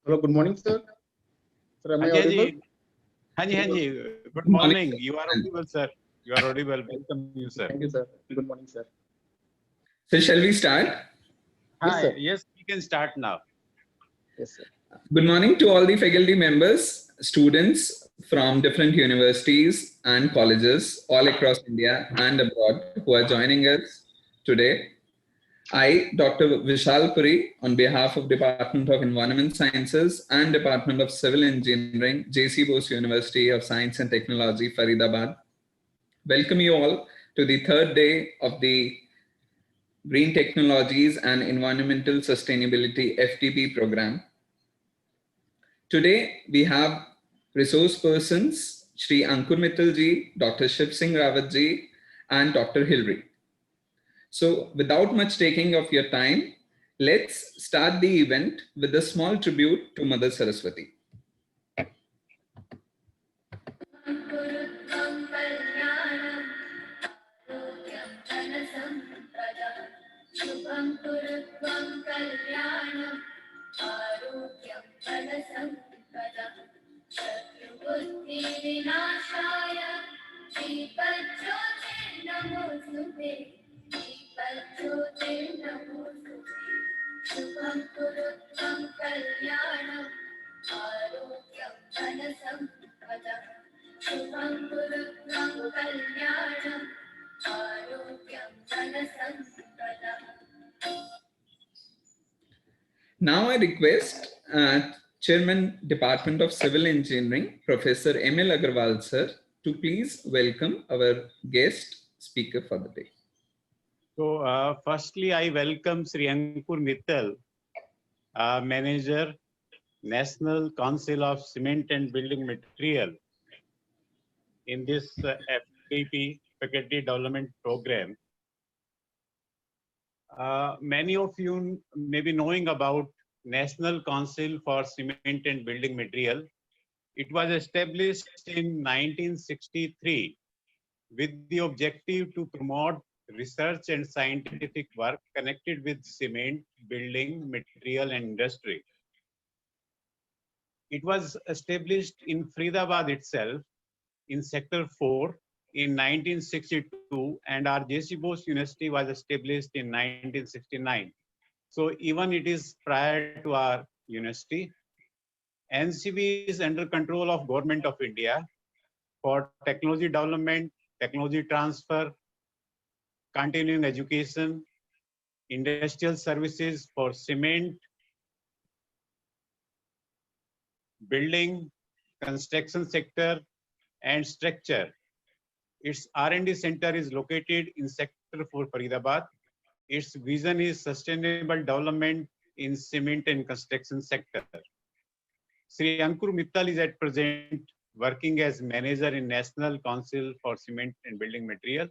Hello, good morning, sir. Sir, am I हाँ जी, audible? हाँ जी, हाँ जी. Good morning. You are audible, sir. You are audible. Welcome you, sir. Thank you, sir. Good morning, sir. So shall we start? Yes, sir. Yes, we can start now. Yes, sir. Good morning to all the faculty members, students from different universities and colleges all across India and abroad who are joining us today. I, Dr. Vishal Puri, on behalf of Department of Environment Sciences and Department of Civil Engineering, JC Bose University of Science and Technology, Faridabad, welcome you all to the third day of the Green Technologies and Environmental Sustainability FTP program. Today, we have resource persons, Shri Ankur Mittal ji, Dr. Shiv Singh Rawat ji, and Dr. Hilary. So without much taking of your time, let's start the event with a small tribute to Mother Saraswati. Now I request Chairman Department of Civil Engineering, Professor M.L. Agarwal sir, to please welcome our guest speaker for the day. So, firstly, I welcome Sri Ankur Mittal, Manager, National Council of Cement and Building Material, in this FTP, Faculty Development Program. Many of you may be knowing about National Council for Cement and Building Material. It was established in 1963 with the objective to promote research and scientific work connected with cement, building, material, and industry. It was established in Faridabad itself in Sector 4 in 1962, and our JC Bose University was established in 1969. So even it is prior to our university. NCB is under control of Government of India for technology development, technology transfer, continuing education, industrial services for cement, building, construction sector, and structure. Its R&D center is located in Sector 4 Faridabad. Its vision is sustainable development in cement and construction sector. Sri Ankur Mittal is at present working as manager in National Council for Cement and Building Material.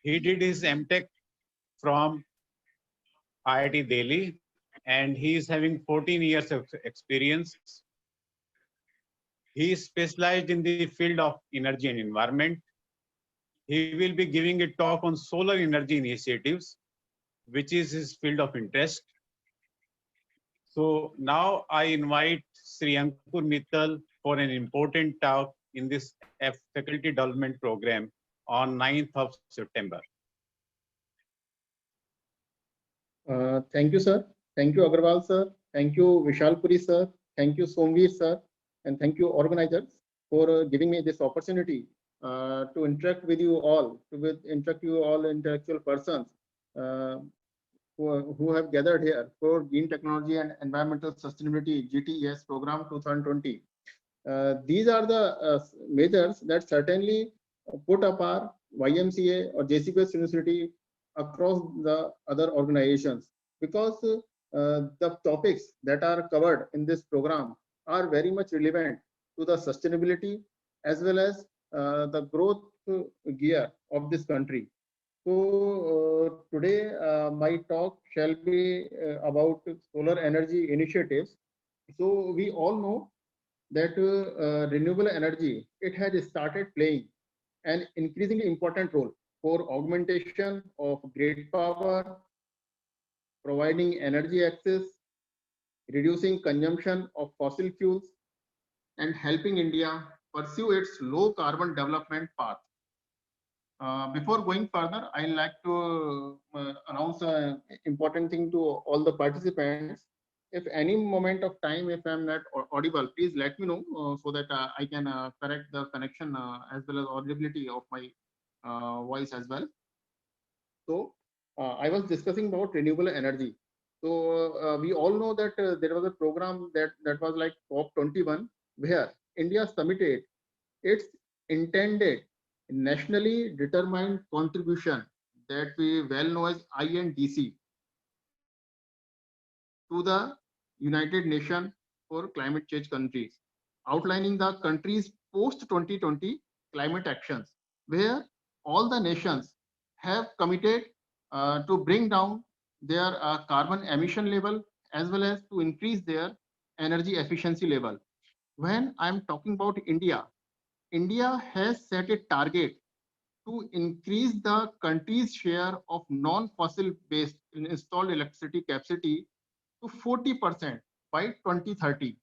He did his MTech from IIT Delhi, and he is having 14 years of experience. He is specialized in the field of energy and environment. He will be giving a talk on solar energy initiatives, which is his field of interest. So now I invite Sri Ankur Mittal for an important talk in this faculty development program on 9th of September. Thank you, sir. Thank you, Agarwal sir. Thank you, Vishal Puri sir. Thank you, Somveer sir. And thank you, organizers, for giving me this opportunity to interact with you all, intellectual persons who have gathered here for Green Technology and Environmental Sustainability GTES program 2020. These are the measures that certainly put up our YMCA or JC Bose University across the other organizations, because the topics that are covered in this program are very much relevant to the sustainability as well as the growth gear of this country. So today my talk shall be about solar energy initiatives. So we all know that renewable energy, it has started playing an increasingly important role for augmentation of grid power, providing energy access, reducing consumption of fossil fuels, and helping India pursue its low carbon development path. Before going further, I like to announce an important thing to all the participants. If any moment of time, if I'm not audible, please let me know so that I can correct the connection as well as audibility of my voice as well. So I was discussing about renewable energy. So we all know that there was a program that was like COP21, where India submitted its intended nationally determined contribution, that we well know as INDC, to the United Nations for climate change countries, outlining the country's post 2020 climate actions, where all the nations have committed to bring down their carbon emission level as well as to increase their energy efficiency level. When I'm talking about India, India has set a target to increase the country's share of non-fossil based installed electricity capacity to 40% by 2030.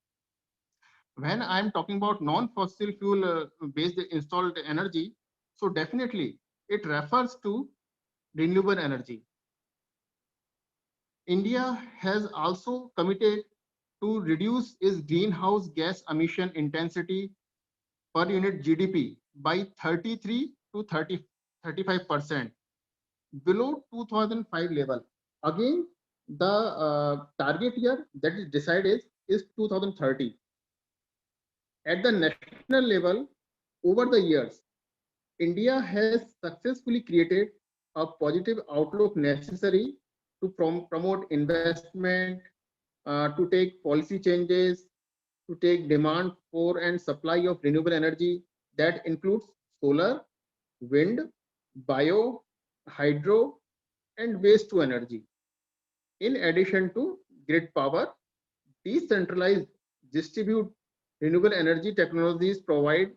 When I'm talking about non-fossil fuel based installed energy, so definitely it refers to renewable energy. India has also committed to reduce its greenhouse gas emission intensity per unit GDP by 33 to 35% below 2005 level. Again, the target year that is decided is 2030. At the national level, over the years, India has successfully created a positive outlook necessary to promote investment, to take policy changes, to take demand for and supply of renewable energy that includes solar, wind, bio, hydro, and waste to energy. In addition to grid power, decentralized distribute renewable energy technologies provide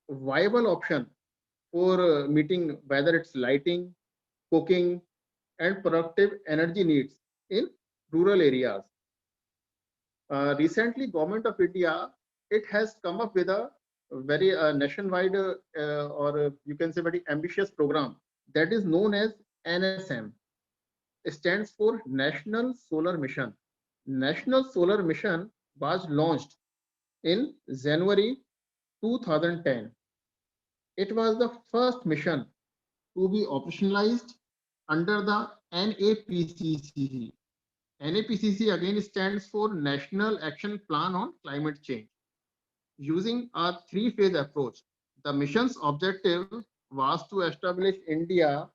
a viable option for meeting whether it's lighting, cooking, and productive energy needs in rural areas. Recently, Government of India, it has come up with a very nationwide or you can say very ambitious program that is known as NSM. It stands for National Solar Mission. National Solar Mission was launched in January 2010. It was the first mission to be operationalized under the NAPCC. NAPCC again stands for National Action Plan on Climate Change. Using a three-phase approach, the mission's objective was to establish India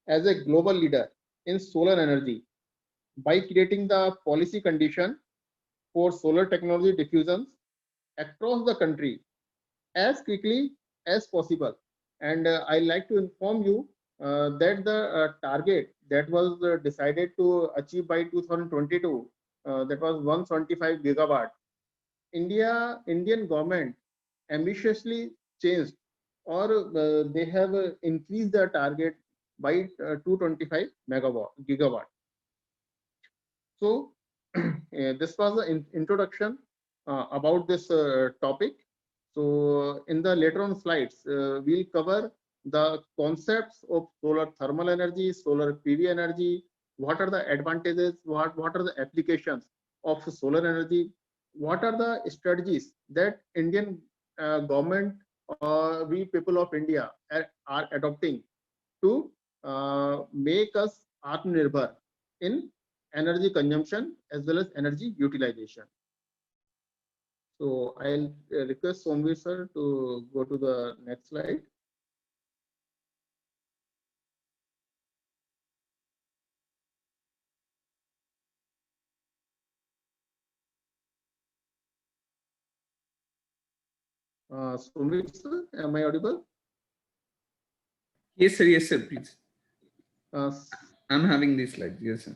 as a global leader in solar energy by creating the policy condition for solar technology diffusions across the country as quickly as possible. And I like to inform you that the target that was decided to achieve by 2022, that was 175 gigawatt. Indian government ambitiously changed, or they have increased the target by 225 gigawatt. So this was the introduction about this topic. So in the later on slides, we'll cover the concepts of solar thermal energy, solar PV energy, what are the advantages, what are the applications of solar energy, what are the strategies that Indian government or we people of India are adopting to make us Atmanirbhar in energy consumption as well as energy utilization. So I'll request Somveer sir to go to the next slide. Somveer sir, am I audible? Yes, sir, please. Uh, I'm having these slides. Yes, sir.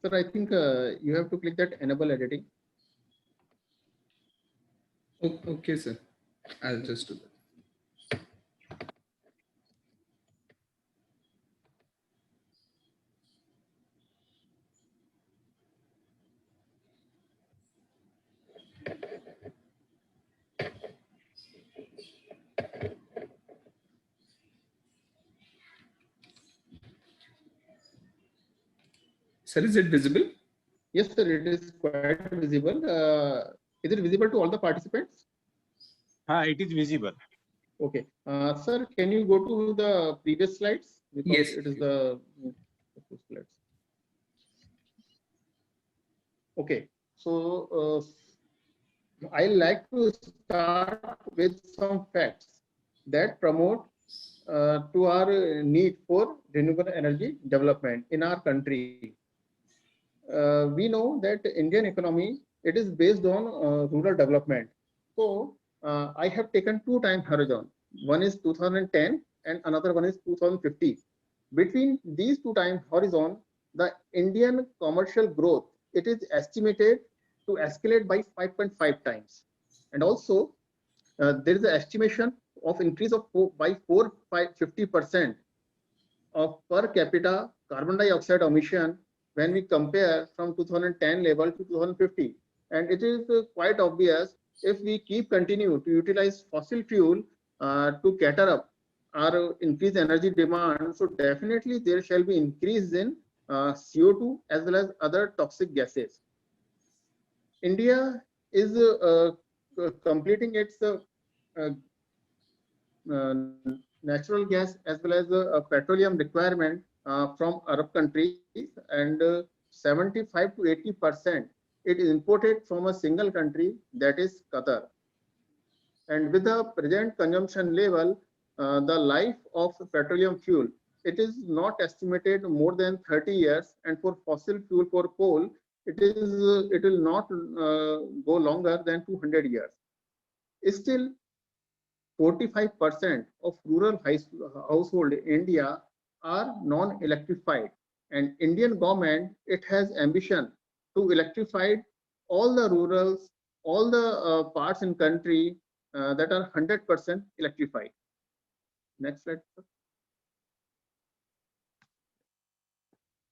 Sir, I think you have to click that enable editing. Okay, sir. I'll just do that. Sir, is it visible? Yes, sir, it is quite visible. Is it visible to all the participants? It is visible. Okay. Sir, can you go to the previous slides? Because Yes. it is the slides. Okay. So I like to start with some facts that promote to our need for renewable energy development in our country. We know that Indian economy, it is based on rural development. So I have taken two time horizon. One is 2010 and another one is 2050. Between these two time horizon, the Indian commercial growth, it is estimated to escalate by 5.5 times. And also there is an estimation of increase of by 50% of per capita carbon dioxide emission when we compare from 2010 level to 2050. And it is quite obvious if we keep continue to utilize fossil fuel to cater up our increased energy demand, so definitely there shall be increase in CO2 as well as other toxic gases. India is completing its uh, natural gas as well as petroleum requirement from Arab countries, and 75 to 80% it is imported from a single country, that is Qatar. And with the present consumption level, the life of petroleum fuel, it is not estimated more than 30 years, and for fossil fuel, for coal, it will not go longer than 200 years. Still, 45% of rural household in India are non-electrified, and Indian government, it has ambition to electrify all the rurals, all the parts in country that are 100% electrified. Next slide.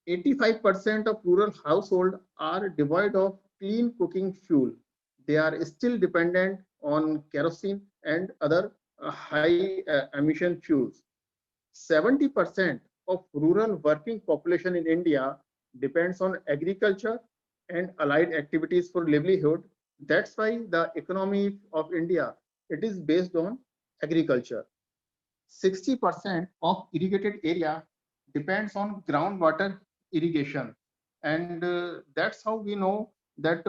85% of rural households are devoid of clean cooking fuel. They are still dependent on kerosene and other high emission fuels. 70% of rural working population in India depends on agriculture and allied activities for livelihood. That's why the economy of India, it is based on agriculture. 60% of irrigated area depends on groundwater irrigation, and that's how we know that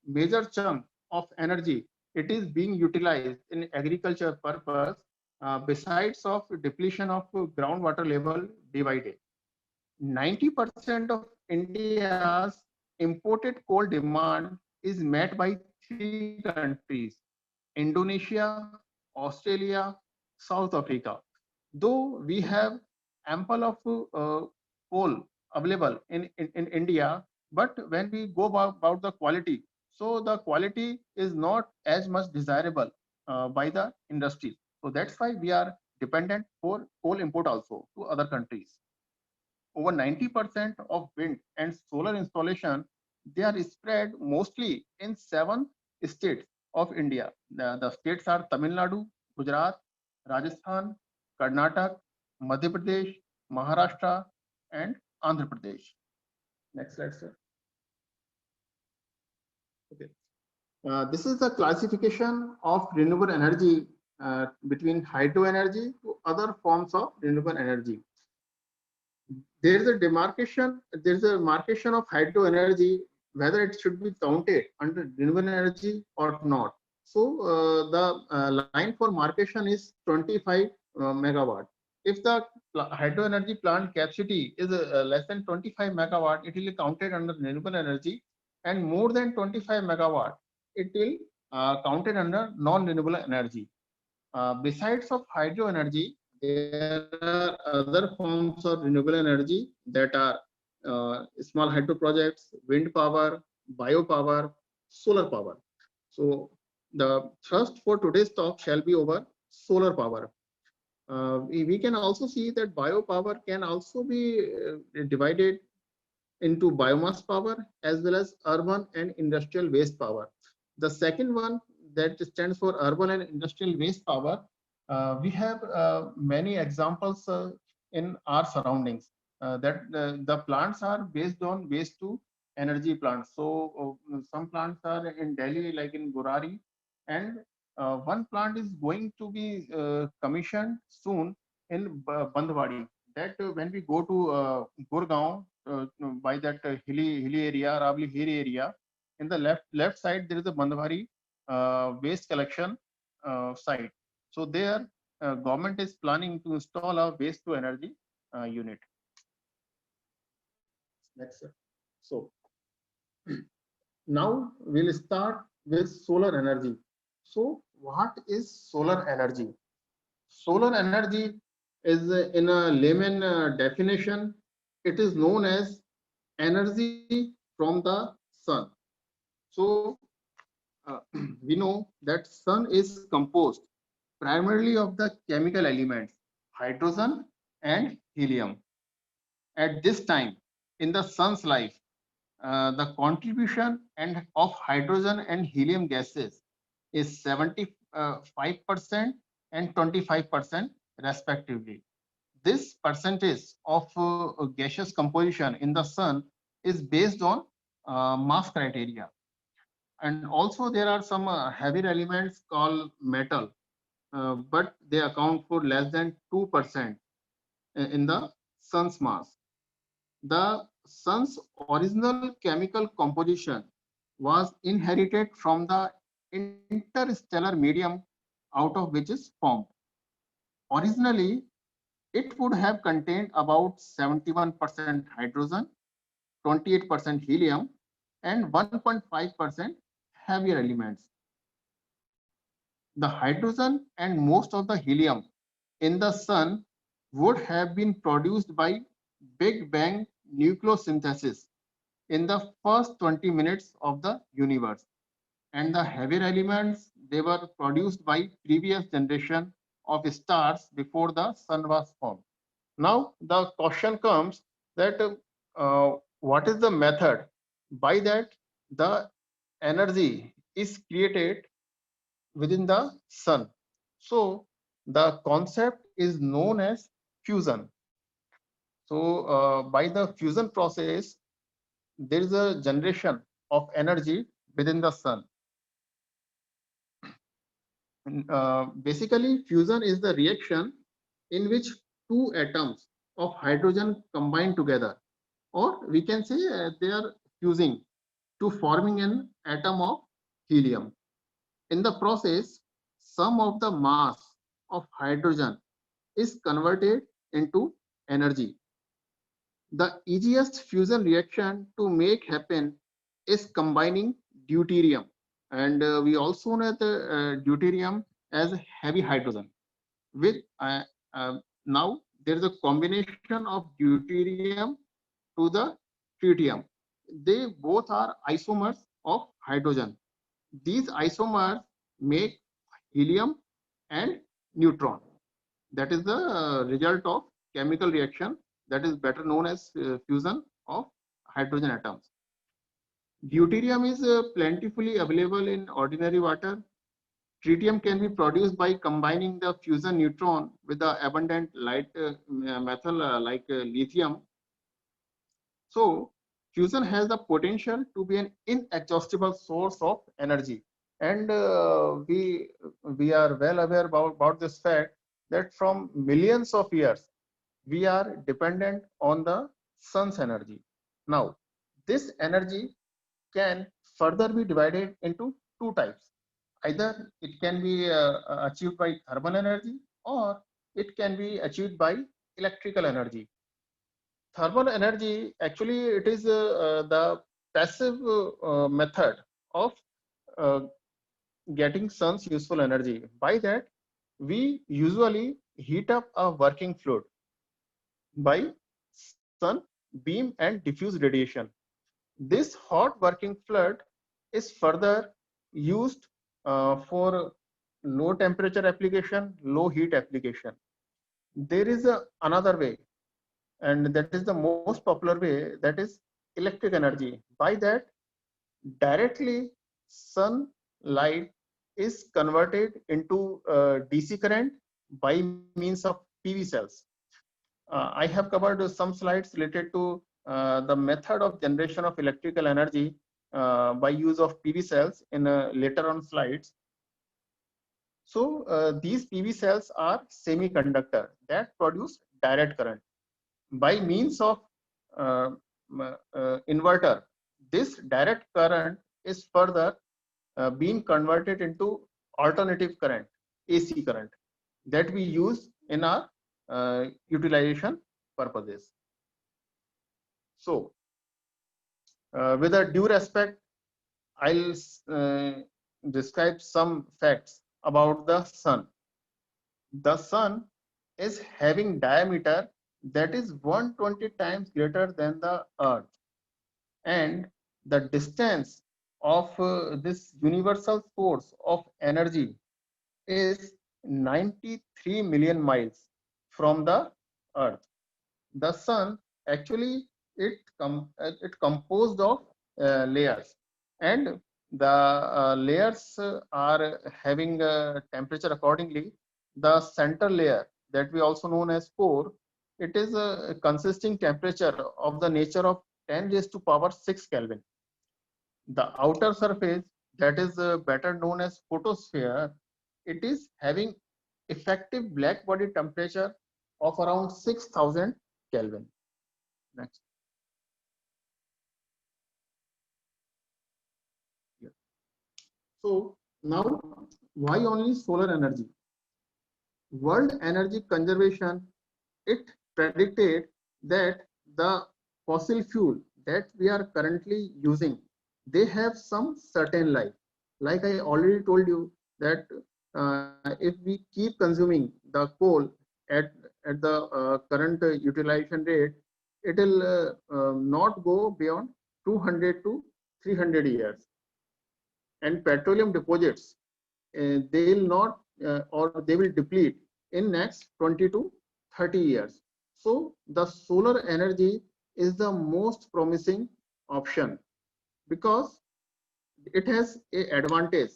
major chunk of energy, it is being utilized in agriculture purpose, besides of depletion of groundwater level day by day. 90% of India's imported coal demand is met by three countries: Indonesia, Australia, South Africa. Though we have ample of coal available in India, but when we go about the quality, so the quality is not as much desirable by the industry. So that's why we are dependent for coal import also to other countries. Over 90% of wind and solar installation, they are spread mostly in 7 states of India. The states are Tamil Nadu, Gujarat, Rajasthan, Karnataka, Madhya Pradesh, Maharashtra, and Andhra Pradesh. Next slide, sir. Okay. This is the classification of renewable energy between hydro energy to other forms of renewable energy. There is a demarcation, there is a marcation of hydro energy, whether it should be counted under renewable energy or not. So the line for marcation is 25 megawatt. If the hydro energy plant capacity is less than 25 megawatt, it will be counted under renewable energy, and more than 25 megawatt, it will counted under non-renewable energy. Besides of hydro energy, there are other forms of renewable energy that are small hydro projects, wind power, biopower, solar power. So the thrust for today's talk shall be over solar power. We can also see that biopower can also be divided into biomass power as well as urban and industrial waste power. The second one, that stands for urban and industrial waste power, we have many examples in our surroundings that the plants are based on waste to energy plants. So some plants are in Delhi, like in Burari, and one plant is going to be commissioned soon in Bandwadi. That when we go to Gurgaon, by that hilly area, Ravli hill area, in the left side there is a Bandwari waste collection site. So there, government is planning to install a waste to energy unit. Next, sir. So now we'll start with solar energy. So what is solar energy? Solar energy is, in a layman definition, it is known as energy from the sun. So we know that sun is composed primarily of the chemical elements hydrogen and helium. At this time in the sun's life, the contribution of hydrogen and helium gases is 75% and 25% respectively. This percentage of gaseous composition in the sun is based on mass criteria. And also there are some heavier elements called metal, but they account for less than 2% in the sun's mass. The sun's original chemical composition was inherited from the interstellar medium out of which is formed. Originally, it would have contained about 71% hydrogen, 28% helium, and 1.5% heavier elements. The hydrogen and most of the helium in the sun would have been produced by Big Bang nucleosynthesis in the first 20 minutes of the universe. And the heavier elements, they were produced by previous generation of stars before the sun was formed. Now the question comes that what is the method by that the energy is created within the sun? So the concept is known as fusion. So by the fusion process, there is a generation of energy within the sun. Basically, fusion is the reaction in which two atoms of hydrogen combine together, or we can say they are fusing to forming an atom of helium. In the process, some of the mass of hydrogen is converted into energy. The easiest fusion reaction to make happen is combining deuterium, and we also know the deuterium as heavy hydrogen. With now there is a combination of deuterium to the tritium. They both are isomers of hydrogen. These isomers make helium and neutron. That is the result of chemical reaction that is better known as fusion of hydrogen atoms. Deuterium is plentifully available in ordinary water. Tritium can be produced by combining the fusion neutron with the abundant light metal like lithium. So fusion has the potential to be an inexhaustible source of energy. And we are well aware about this fact that from millions of years, we are dependent on the sun's energy. Now, this energy can further be divided into two types. Either it can be achieved by thermal energy or it can be achieved by electrical energy. Thermal energy, actually, it is the passive method of uh, getting sun's useful energy. By that, we usually heat up a working fluid by sun beam and diffuse radiation. This hot working flood is further used for low temperature application, low heat application. There is another way, and that is the most popular way, that is electric energy. By that, directly sunlight is converted into DC current by means of PV cells. I have covered some slides related to the method of generation of electrical energy by use of PV cells in later on slides. So these PV cells are semiconductor that produce direct current by means of inverter. This direct current is further being converted into alternative current, AC current, that we use in our utilization purposes. So with a due respect, I'll describe some facts about the sun. The sun is having diameter that is 120 times greater than the earth, and the distance of this universal source of energy is 93 million miles from the earth. The sun actually it composed of layers, and the layers are having temperature accordingly. The center layer, that we also known as core, it is consisting temperature of the nature of 10 raised to power 6 Kelvin. The outer surface, that is better known as photosphere, it is having effective black body temperature of around 6000 Kelvin. Next. Yeah. So now, why only solar energy? World Energy Conservation, it predicted that the fossil fuel that we are currently using, they have some certain life. Like I already told you that if we keep consuming the coal at the current utilization rate, it will not go beyond 200 to 300 years. And petroleum deposits, they will not or they will deplete in next 20 to 30 years. So the solar energy is the most promising option because it has an advantage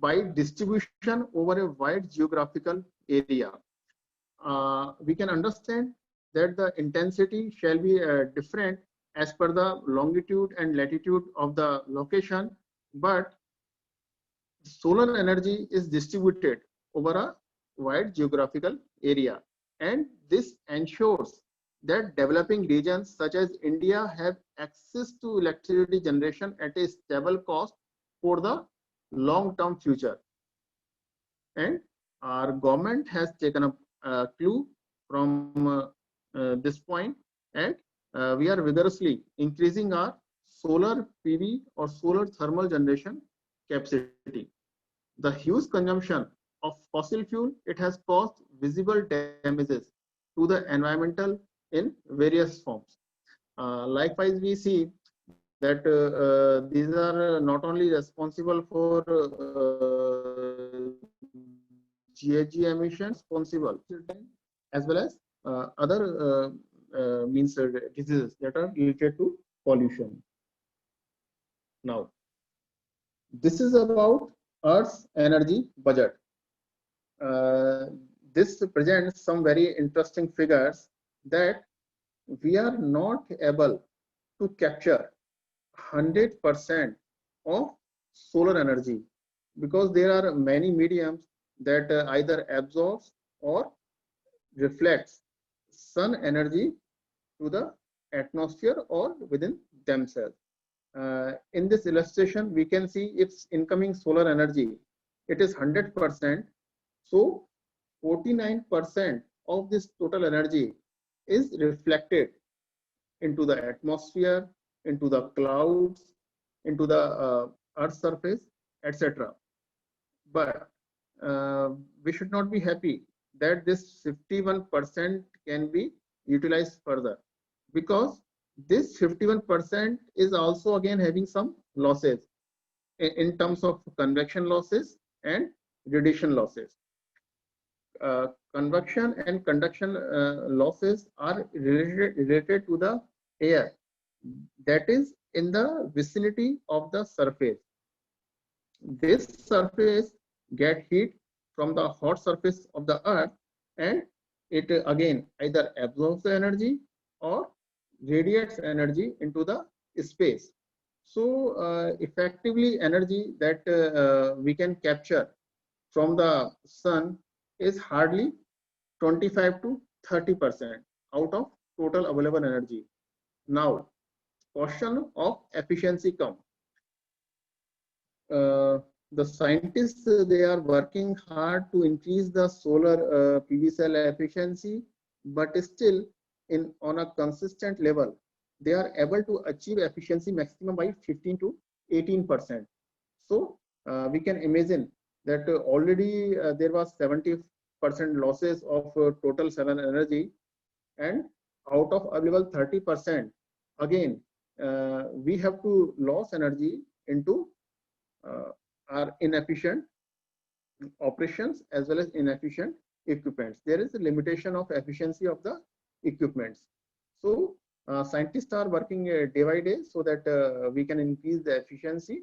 by distribution over a wide geographical area. We can understand that the intensity shall be different as per the longitude and latitude of the location, but solar energy is distributed over a wide geographical area, and this ensures that developing regions such as India have access to electricity generation at a stable cost for the long-term future. And our government has taken a clue from this point, and we are vigorously increasing our solar PV or solar thermal generation capacity. The huge consumption of fossil fuel, it has caused visible damages to the environmental in various forms. Likewise, we see that these are not only responsible for GHG emissions, responsible as well as other means diseases that are related to pollution. Now, this is about Earth's energy budget. This presents some very interesting figures that we are not able to capture 100% of solar energy because there are many mediums that either absorbs or reflects sun energy to the atmosphere or within themselves. In this illustration, we can see its incoming solar energy. It is 100%. So 49% of this total energy is reflected into the atmosphere, into the clouds, into the Earth's surface, etc. But we should not be happy that this 51% can be utilized further. because this 51% is also again having some losses in terms of convection losses and radiation losses. Convection and conduction losses are related to the air that is in the vicinity of the surface. This surface get heat from the hot surface of the earth, and it again either absorbs the energy or radiates energy into the space. So effectively energy that we can capture from the sun is hardly 25 to 30% out of total available energy. Now, question of efficiency come. The scientists, they are working hard to increase the solar PV cell efficiency, but still on a consistent level, they are able to achieve efficiency maximum by 15 to 18%. So we can imagine that already there was 70% losses of total solar energy, and out of available 30%, again we have to lose energy into are inefficient operations as well as inefficient equipments. There is a limitation of efficiency of the equipments. So scientists are working day by day so that we can increase the efficiency.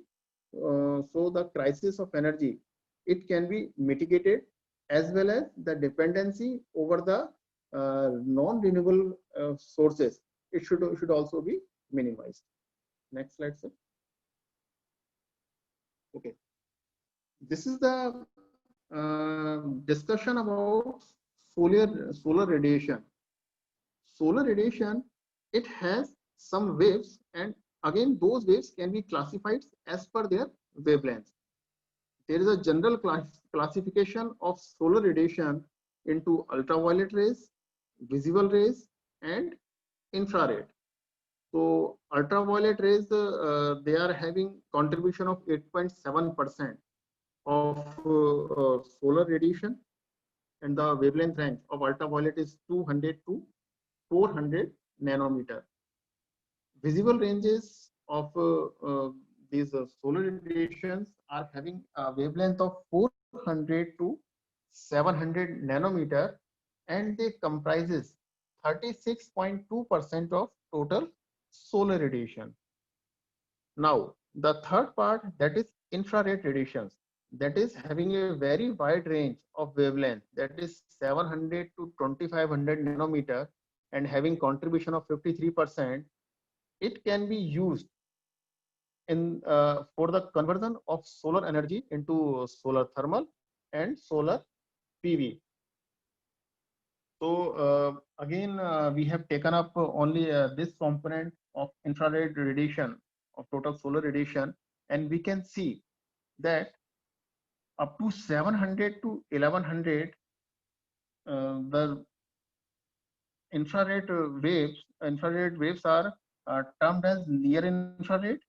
So the crisis of energy, it can be mitigated, as well as the dependency over the non-renewable sources. It should also be minimized. Next slide, sir. Okay. This is the discussion about solar radiation. Solar radiation, it has some waves, and again those waves can be classified as per their wavelengths. There is a general classification of solar radiation into ultraviolet rays, visible rays, and infrared. So ultraviolet rays, they are having contribution of 8.7% of solar radiation, and the wavelength range of ultraviolet is 200 to 400 nanometer. Visible ranges of these solar radiations are having a wavelength of 400 to 700 nanometer, and they comprises 36.2% of total solar radiation. Now, the third part, that is infrared radiations, that is having a very wide range of wavelength, that is 700 to 2500 nanometer, and having contribution of 53%. It can be used in for the conversion of solar energy into solar thermal and solar PV. So again, we have taken up only this component of infrared radiation of total solar radiation, and we can see that up to 700 to 1100, the infrared waves are termed as near infrared,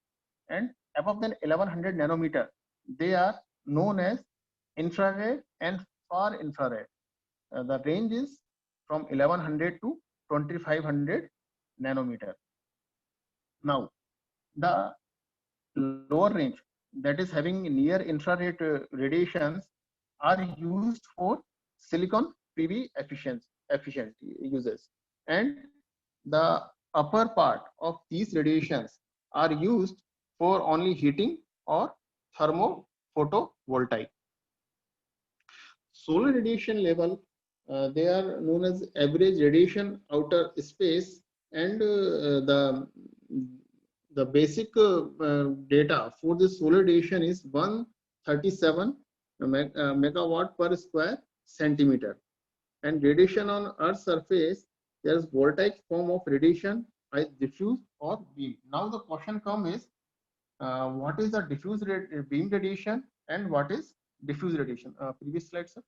and above than 1100 nanometer, they are known as infrared and far infrared. The range is from 1100 to 2500 nanometer. Now, the lower range, that is having near infrared radiations, are used for silicon PV efficient uses, and the upper part of these radiations are used for only heating or thermophotovoltaic. Solar radiation level, they are known as average radiation outer space, and the basic data for the solar radiation is 137 megawatt per square centimeter. And radiation on Earth's surface, there is voltaic form of radiation, either diffuse or beam. Now the question comes is, what is the diffuse beam radiation and what is diffuse radiation? Previous slide, sir.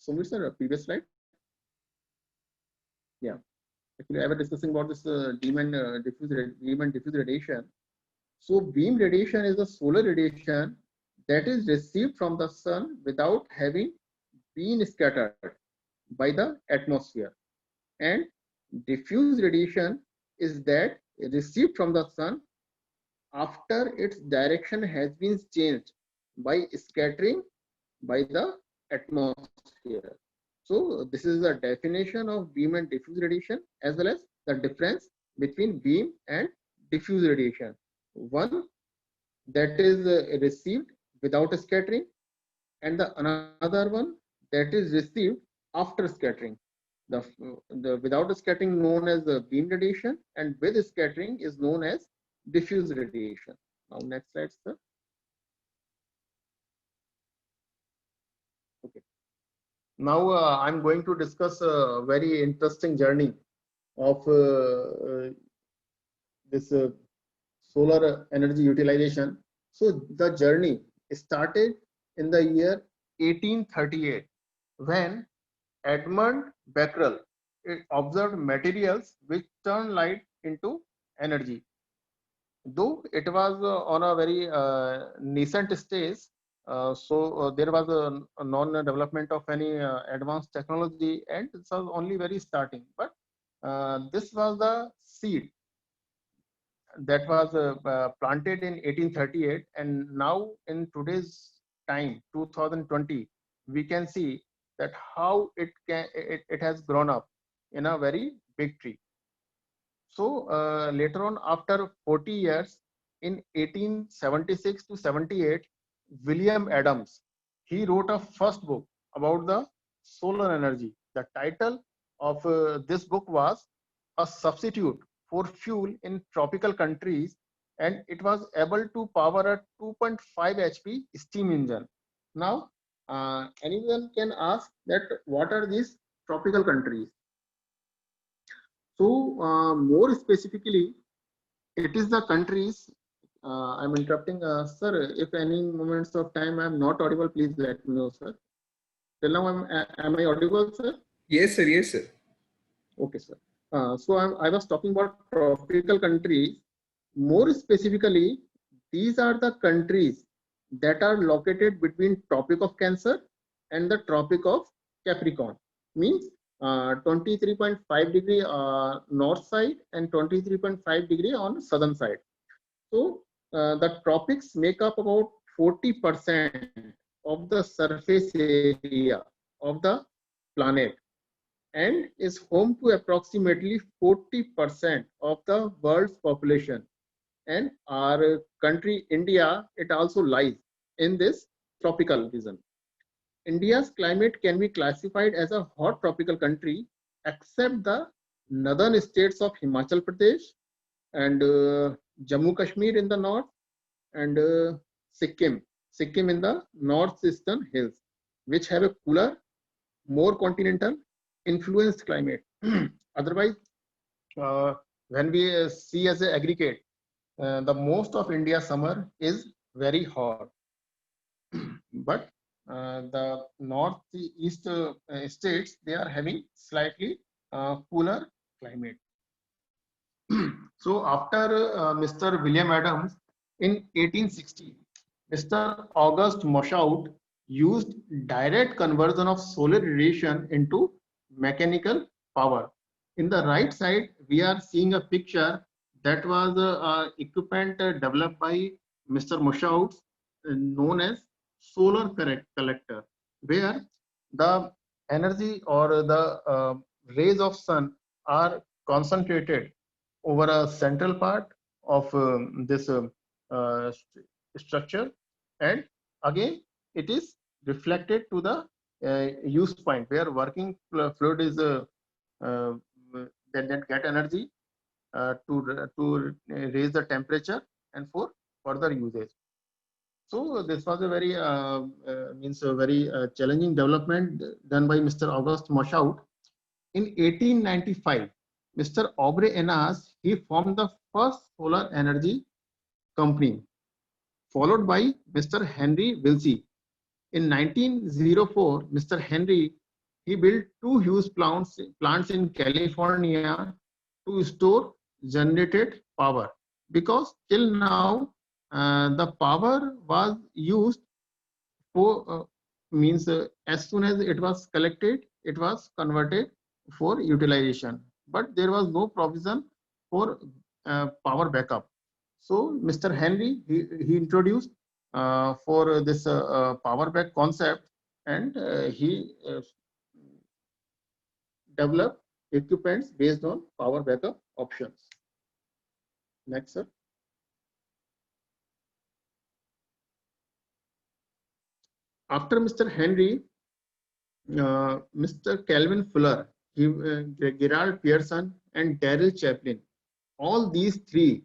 Sumit sir, previous slide. Yeah, actually I was discussing about this beam and diffuse radiation. So beam radiation is the solar radiation that is received from the sun without having been scattered by the atmosphere, and Diffuse radiation is that received from the sun after its direction has been changed by scattering by the atmosphere. So this is the definition of beam and diffuse radiation, as well as the difference between beam and diffuse radiation. One that is received without scattering, and the another one that is received after scattering. The, the without scattering known as the beam radiation, and with scattering is known as diffuse radiation. Now next slide, sir. Okay. Now I'm going to discuss a very interesting journey of this solar energy utilization. So the journey started in the year 1838 when Edmund Becquerel observed materials which turn light into energy. Though it was on a very nascent stage, there was a non-development of any advanced technology, and it was only very starting. But this was the seed that was planted in 1838, and now in today's time, 2020, we can see that how it has grown up in a very big tree. So later on, after 40 years, in 1876 to 78, William Adams, he wrote a first book about the solar energy. The title of this book was A Substitute for Fuel in Tropical Countries, and it was able to power a 2.5 HP steam engine. Now, anyone can ask that what are these tropical countries? So, more specifically, it is the countries. I'm interrupting, sir. If any moments of time I'm not audible, please let me know, sir. Till now, am I audible, sir? Yes, sir. Yes, sir. Okay, sir. So I was talking about tropical countries. More specifically, these are the countries that are located between Tropic of Cancer and the Tropic of Capricorn. Means 23.5 degree north side and 23.5 degree on southern side. So the tropics make up about 40% of the surface area of the planet, and is home to approximately 40% of the world's population. And our country, India, it also lies in this tropical region. India's climate can be classified as a hot tropical country, except the northern states of Himachal Pradesh and Jammu Kashmir in the north, and Sikkim in the northeastern hills, which have a cooler, more continental influenced climate. Otherwise, when we see as an aggregate, the most of India's summer is very hot, but the northeast states, they are having slightly cooler climate. So after Mr. William Adams in 1860, Mr. August Moussaout used direct conversion of solar radiation into mechanical power. In the right side, we are seeing a picture that was equipment developed by Mr. Moussaout, known as solar collector, where the energy or the rays of sun are concentrated over a central part of this structure, and again it is reflected to the use point where working fluid is that get energy to raise the temperature and for further usage. So this was a very means a very challenging development done by Mr. August Moussaout. In 1895, Mr. Aubrey Enas, he formed the first solar energy company, followed by Mr. Henry Wilsey. In 1904, Mr. Henry, he built two huge plants in California to store generated power, because till now the power was used for as soon as it was collected, it was converted for utilization. but there was no provision for power backup. So Mr. Henry, he introduced for this power back concept, and he developed equipments based on power backup options. Next, sir. After Mr. Henry, Mr. Calvin Fuller, Gerald Pearson, and Daryl Chaplin, all these three,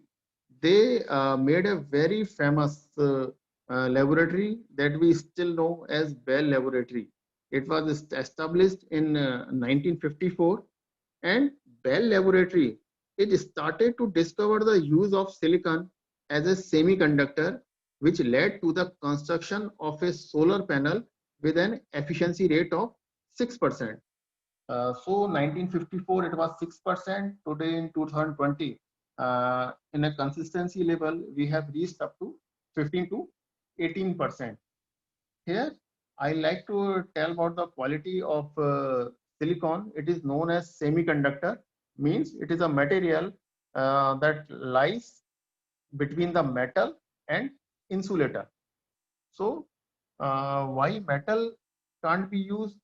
they made a very famous laboratory that we still know as Bell Laboratory. It was established in 1954, and Bell Laboratory, it started to discover the use of silicon as a semiconductor, which led to the construction of a solar panel with an efficiency rate of 6%. So 1954 it was 6%. Today in 2020, in a consistency level, we have reached up to 15 to 18%. Here, I like to tell about the quality of silicon. It is known as semiconductor, means it is a material that lies between the metal and insulator. So why metal can't be used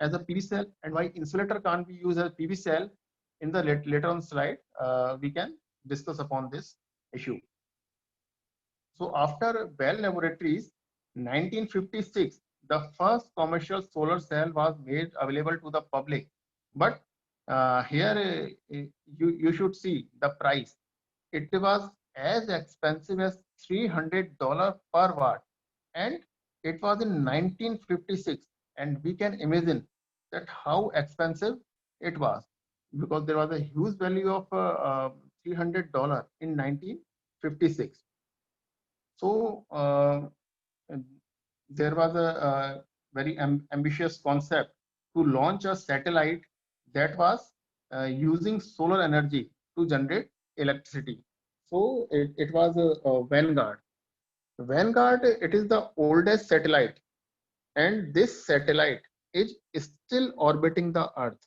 as a PV cell and why insulator can't be used as a PV cell, in the later on slide, we can discuss upon this issue. So after Bell Laboratories, 1956, the first commercial solar cell was made available to the public. But here you should see the price. It was as expensive as $300 per watt, and it was in 1956. And we can imagine that how expensive it was, because there was a huge value of $300 in 1956. So there was a very ambitious concept to launch a satellite that was using solar energy to generate electricity. So it was a Vanguard. Vanguard, it is the oldest satellite, and this satellite is still orbiting the Earth.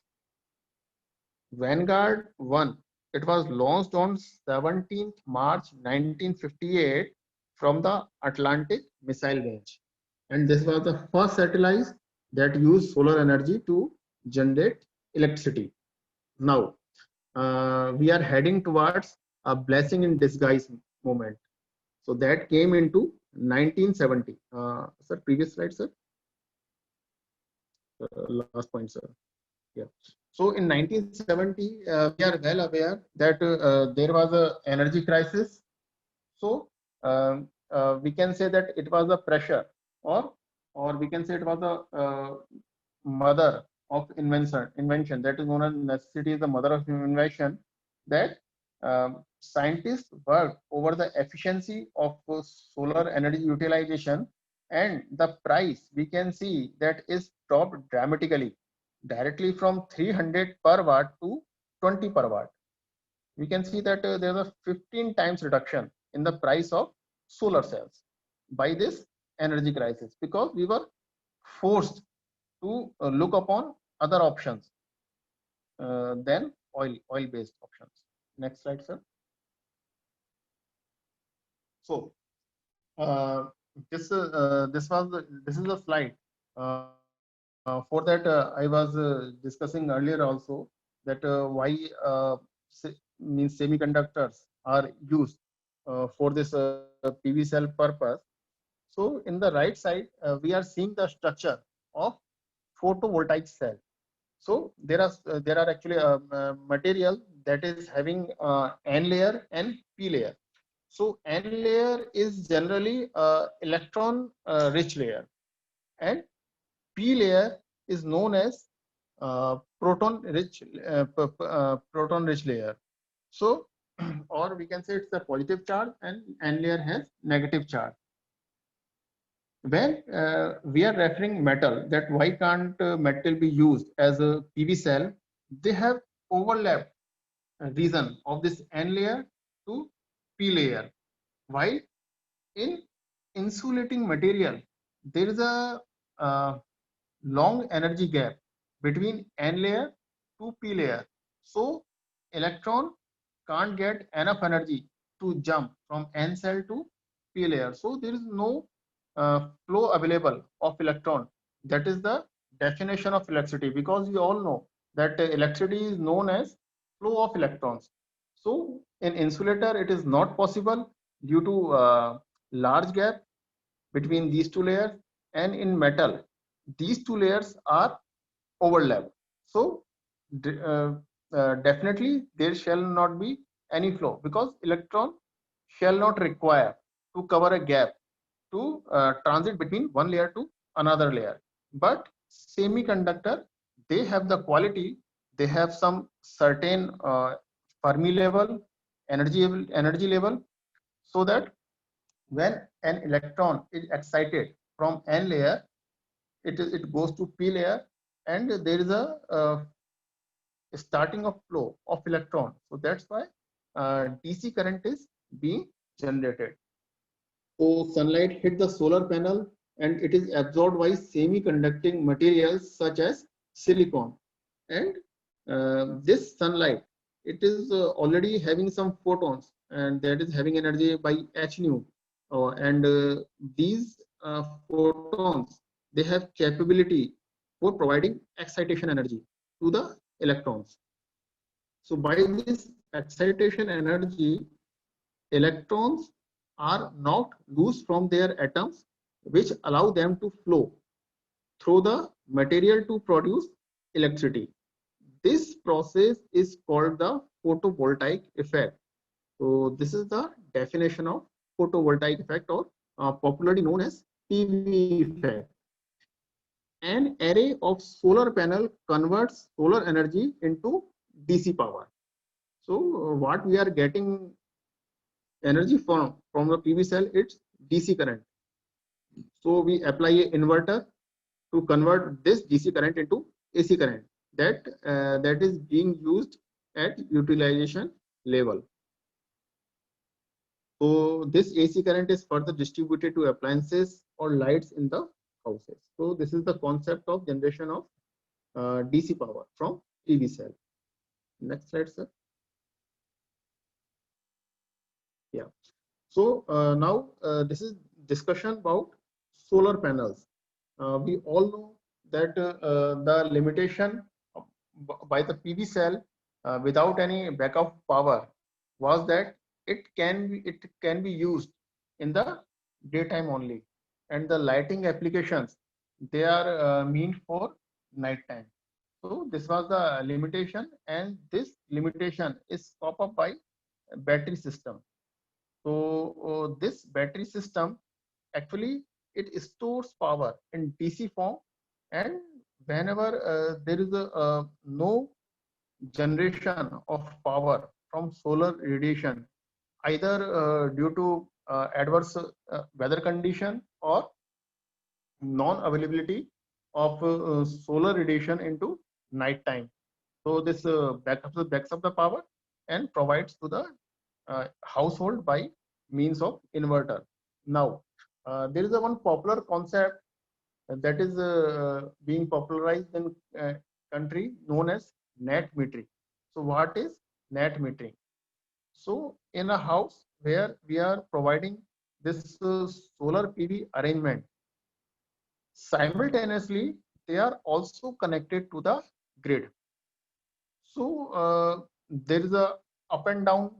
Vanguard 1, it was launched on 17th March 1958 from the Atlantic Missile Range. And this was the first satellite that used solar energy to generate electricity. Now, we are heading towards a blessing in disguise moment. So that came into 1970. Sir, previous slide, sir. Last point, sir. Yeah. So in 1970, we are well aware that there was an energy crisis. So we can say that it was a pressure, or we can say it was a mother of invention, that is known as necessity is the mother of invention, that scientists worked over the efficiency of solar energy utilization, and the price we can see that is dropped dramatically, directly from 300 per watt to 20 per watt. We can see that there is a 15 times reduction in the price of solar cells by this energy crisis, because we were forced to look upon other options than oil-based options. Next slide, sir. So this is a slide. For that, I was discussing earlier also that why means semiconductors are used for this PV cell purpose. So in the right side, we are seeing the structure of photovoltaic cell. So there are actually material that is having N layer and P layer. So N layer is generally electron rich layer, and P layer is known as proton rich layer. So or we can say it's a positive charge, and N layer has negative charge. When we are referring metal, that why can't metal be used as a PV cell, they have overlapped region of this N layer to P layer. While in insulating material, there is a long energy gap between N layer to P layer. So electron can't get enough energy to jump from n cell to p layer. So there is no flow available of electron. That is the definition of electricity, because we all know that electricity is known as flow of electrons. So in insulator, it is not possible due to large gap between these two layers, and in metal, these two layers are overlapped. So definitely there shall not be any flow, because electron shall not require to cover a gap to transit between one layer to another layer. But semiconductor, they have the quality, they have some certain Fermi level, energy level, so that when an electron is excited from n layer, it goes to p layer, and there is a starting of flow of electron. So that's why DC current is being generated. So sunlight hit the solar panel and it is absorbed by semiconducting materials such as silicon. And this sunlight, it is already having some photons, and that is having energy by h nu. And these photons, they have capability for providing excitation energy to the electrons. So by this excitation energy, electrons are knocked loose from their atoms, which allow them to flow through the material to produce electricity. This process is called the photovoltaic effect. So this is the definition of photovoltaic effect, or popularly known as PV effect. An array of solar panel converts solar energy into DC power. So what we are getting energy from the PV cell, it's DC current. So we apply an inverter to convert this DC current into AC current. That is being used at utilization level. So this AC current is further distributed to appliances or lights in the houses. So this is the concept of generation of DC power from PV cell. Next slide, sir. Yeah. So now this is discussion about solar panels. We all know that the limitation by the PV cell without any backup power was that it can be used in the daytime only, and the lighting applications, they are meant for nighttime. So this was the limitation, and this limitation is stopped up by battery system. So this battery system, actually it stores power in DC form, and whenever there is a no generation of power from solar radiation, either due to adverse weather condition or non-availability of solar radiation into night time. So this backs up the power and provides to the household by means of inverter. Now, there is a one popular concept that is being popularized in country known as net metering. So what is net metering? So in a house where we are providing this solar PV arrangement, simultaneously they are also connected to the grid. So there is a up and down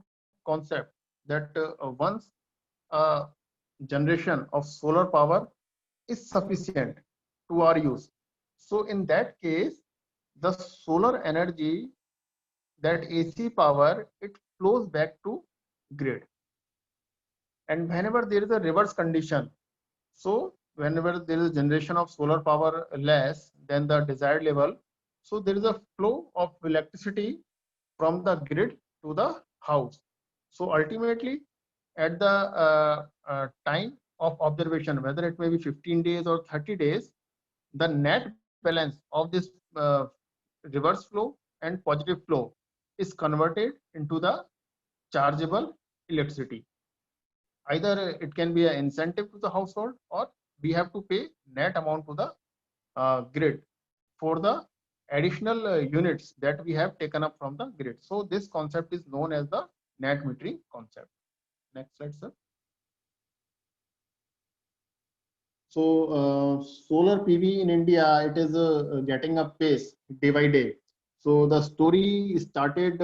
concept that once a generation of solar power is sufficient to our use, so in that case the solar energy, that AC power, it flows back to grid. And whenever there is a reverse condition, so whenever there is generation of solar power less than the desired level, so there is a flow of electricity from the grid to the house. So ultimately, at the time of observation, whether it may be 15 days or 30 days, the net balance of this reverse flow and positive flow is converted into the chargeable electricity. Either it can be an incentive to the household, or we have to pay net amount to the grid for the additional units that we have taken up from the grid. So this concept is known as the net metering concept. Next slide, sir. So solar PV in India, it is getting up pace day by day. So the story started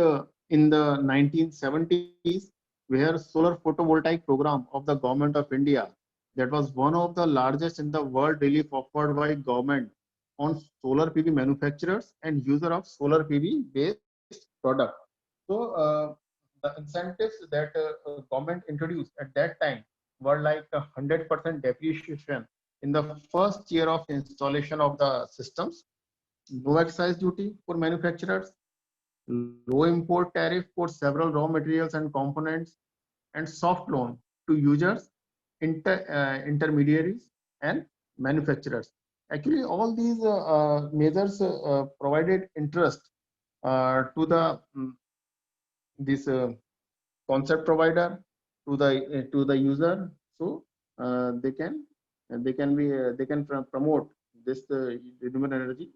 in the 1970s, where solar photovoltaic program of the government of India, that was one of the largest in the world, relief offered by government on solar PV manufacturers and user of solar PV based product. So the incentives that government introduced at that time were like 100% depreciation in the first year of installation of the systems, no excise duty for manufacturers, low import tariff for several raw materials and components, and soft loan to users, intermediaries, and manufacturers. Actually, all these measures provided interest to the this concept provider, to the user, so they can promote this renewable energy.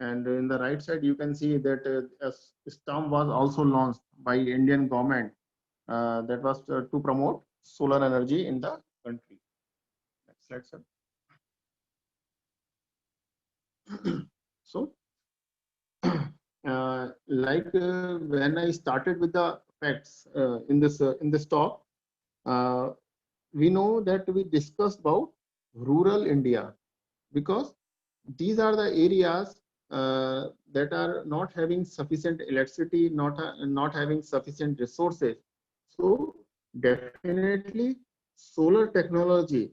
And in the right side you can see that a stamp was also launched by Indian government that was to promote solar energy in the country. Next slide, sir. So when I started with the facts in this talk, we know that we discussed about rural India, because these are the areas that are not having sufficient electricity, not having sufficient resources. So definitely solar technology,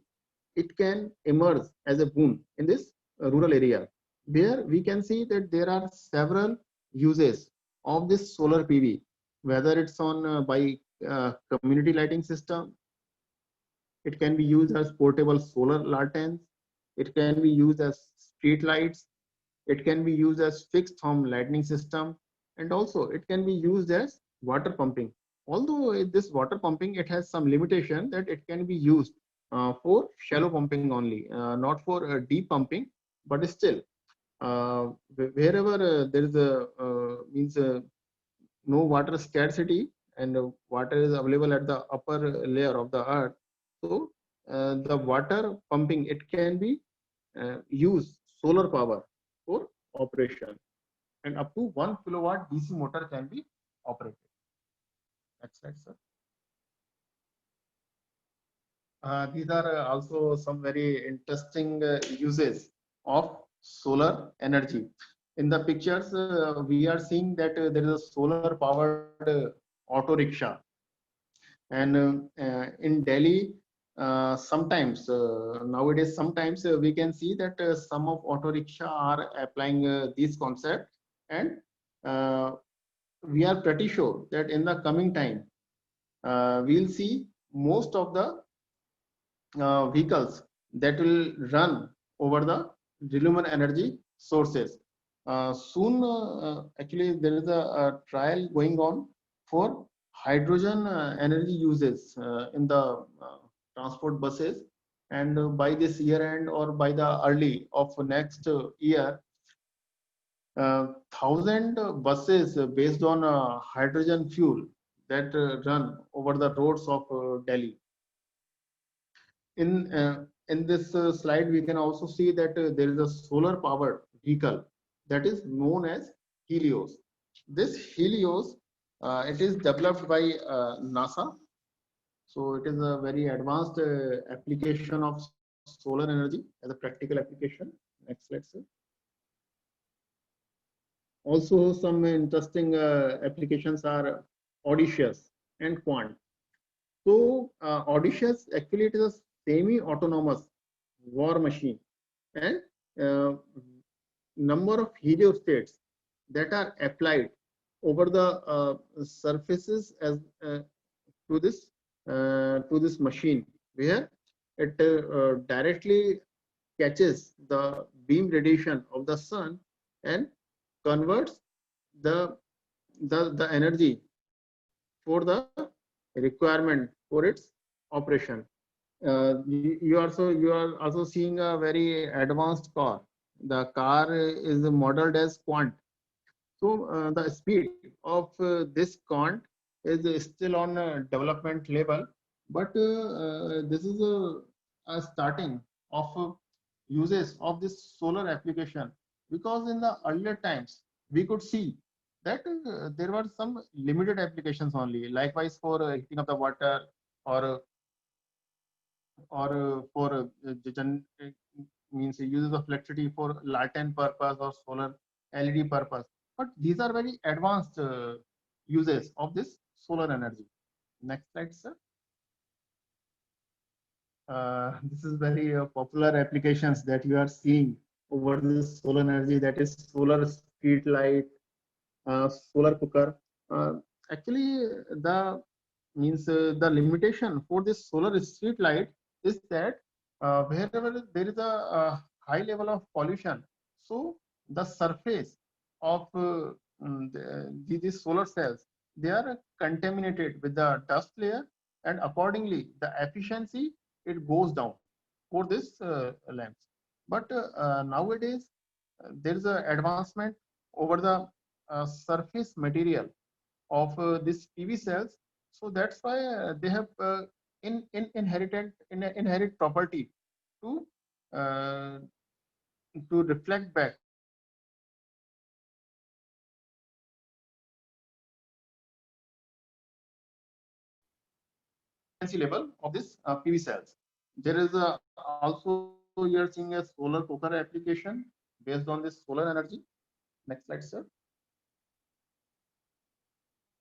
it can emerge as a boon in this rural area, where we can see that there are several uses of this solar PV, whether it's on by community lighting system. It can be used as portable solar lanterns. It can be used as street lights. It can be used as fixed home lighting system, and also it can be used as water pumping. Although this water pumping, it has some limitation that it can be used for shallow pumping only, not for deep pumping. But still, wherever there is a no water scarcity and water is available at the upper layer of the earth, so the water pumping, it can be use solar power for operation, and up to 1 kilowatt DC motor can be operated. Next slide, sir. These are also some very interesting uses of solar energy. In the pictures, we are seeing that there is a solar powered auto rickshaw, and in Delhi, sometimes nowadays, sometimes we can see that some of auto rickshaw are applying these concepts, and we are pretty sure that in the coming time we'll see most of the vehicles that will run over the renewable energy sources. Soon, actually, there is a trial going on for hydrogen energy uses in the transport buses, and by this year end or by the early of next year, 1,000 buses based on hydrogen fuel that run over the roads of Delhi. In this slide, we can also see that there is a solar powered vehicle that is known as Helios. This Helios, it is developed by NASA. So it is a very advanced application of solar energy as a practical application. Next slide, sir. Also, some interesting applications are Odysseus and Quant. So Odysseus, actually, it is a semi-autonomous war machine, and number of heliostats that are applied over the surfaces as to this machine, where it directly catches the beam radiation of the sun and converts the energy for the requirement for its operation. You are also seeing a very advanced car the car is modeled as quant. So the speed of this quant is still on development level, but this is a starting of uses of this solar application, because in the earlier times we could see that there were some limited applications only. Likewise, for heating of the water, or for means uses of electricity for latent purpose or solar LED purpose. But these are very advanced uses of this solar energy. Next slide, sir. This is very popular applications that you are seeing over this solar energy, that is solar street light, solar cooker. Actually, the the limitation for this solar street light is that wherever there is a high level of pollution, so the surface of these solar cells, they are contaminated with the dust layer, and accordingly the efficiency, it goes down for this lamps. But nowadays there is a advancement over the surface material of this PV cells. So that's why they have inherent property to uh, reflect back efficiency level of this PV cells. There is also, you are seeing a solar cooker application based on this solar energy. Next slide, sir.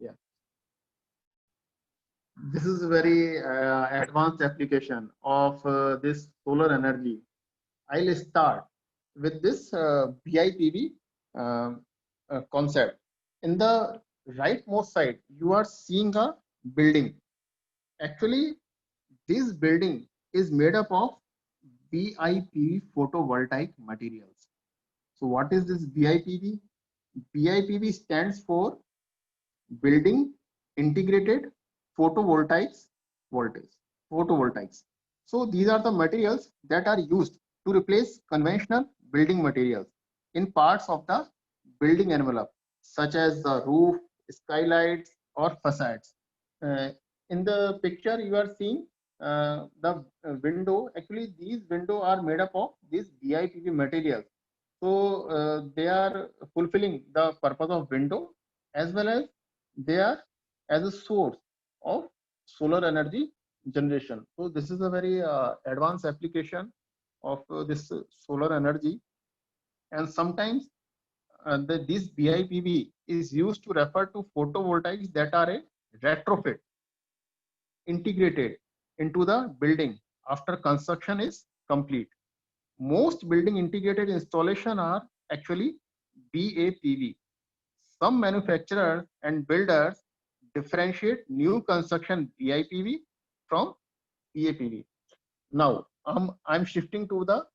Yeah, this is a very advanced application of this solar energy. I'll start with this BIPV concept. In the rightmost side, you are seeing a building. Actually, this building is made up of BIPV photovoltaic materials. So what is this BIPV? BIPV stands for Building Integrated Photovoltaics Voltage. Photovoltaics. So these are the materials that are used to replace conventional building materials in parts of the building envelope, such as the roof, skylights, or facades. Uh, in the picture, you are seeing the window. Actually, these windows are made up of these BIPV materials. So they are fulfilling the purpose of window, as well as they are as a source of solar energy generation. So this is a very advanced application of this solar energy. And sometimes this BIPV is used to refer to photovoltaics that are a retrofit integrated into the building after construction is complete. Most building integrated installation are actually BAPV. Some manufacturers and builders differentiate new construction BIPV from BAPV. Now, I'm shifting to the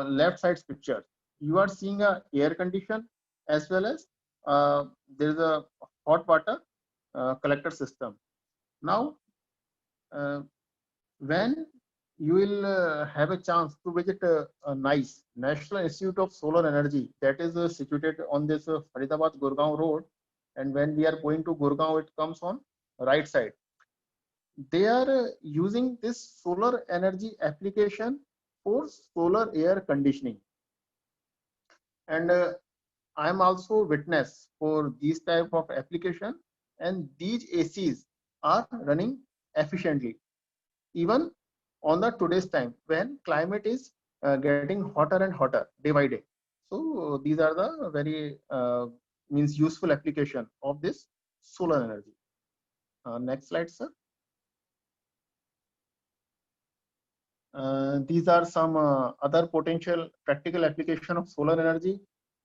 left side picture. You are seeing a air condition, as well as there is a hot water collector system. Now, uh, when you will have a chance to visit a nice National Institute of Solar Energy that is situated on this Faridabad Gurgaon road, and when we are going to Gurgaon, it comes on right side. They are using this solar energy application for solar air conditioning, and I'm also witness for these type of application, and these ACs are running efficiently even on the today's time when climate is getting hotter and hotter day by day. So these are the very useful application of this solar energy. Next slide, sir. These are some other potential practical application of solar energy,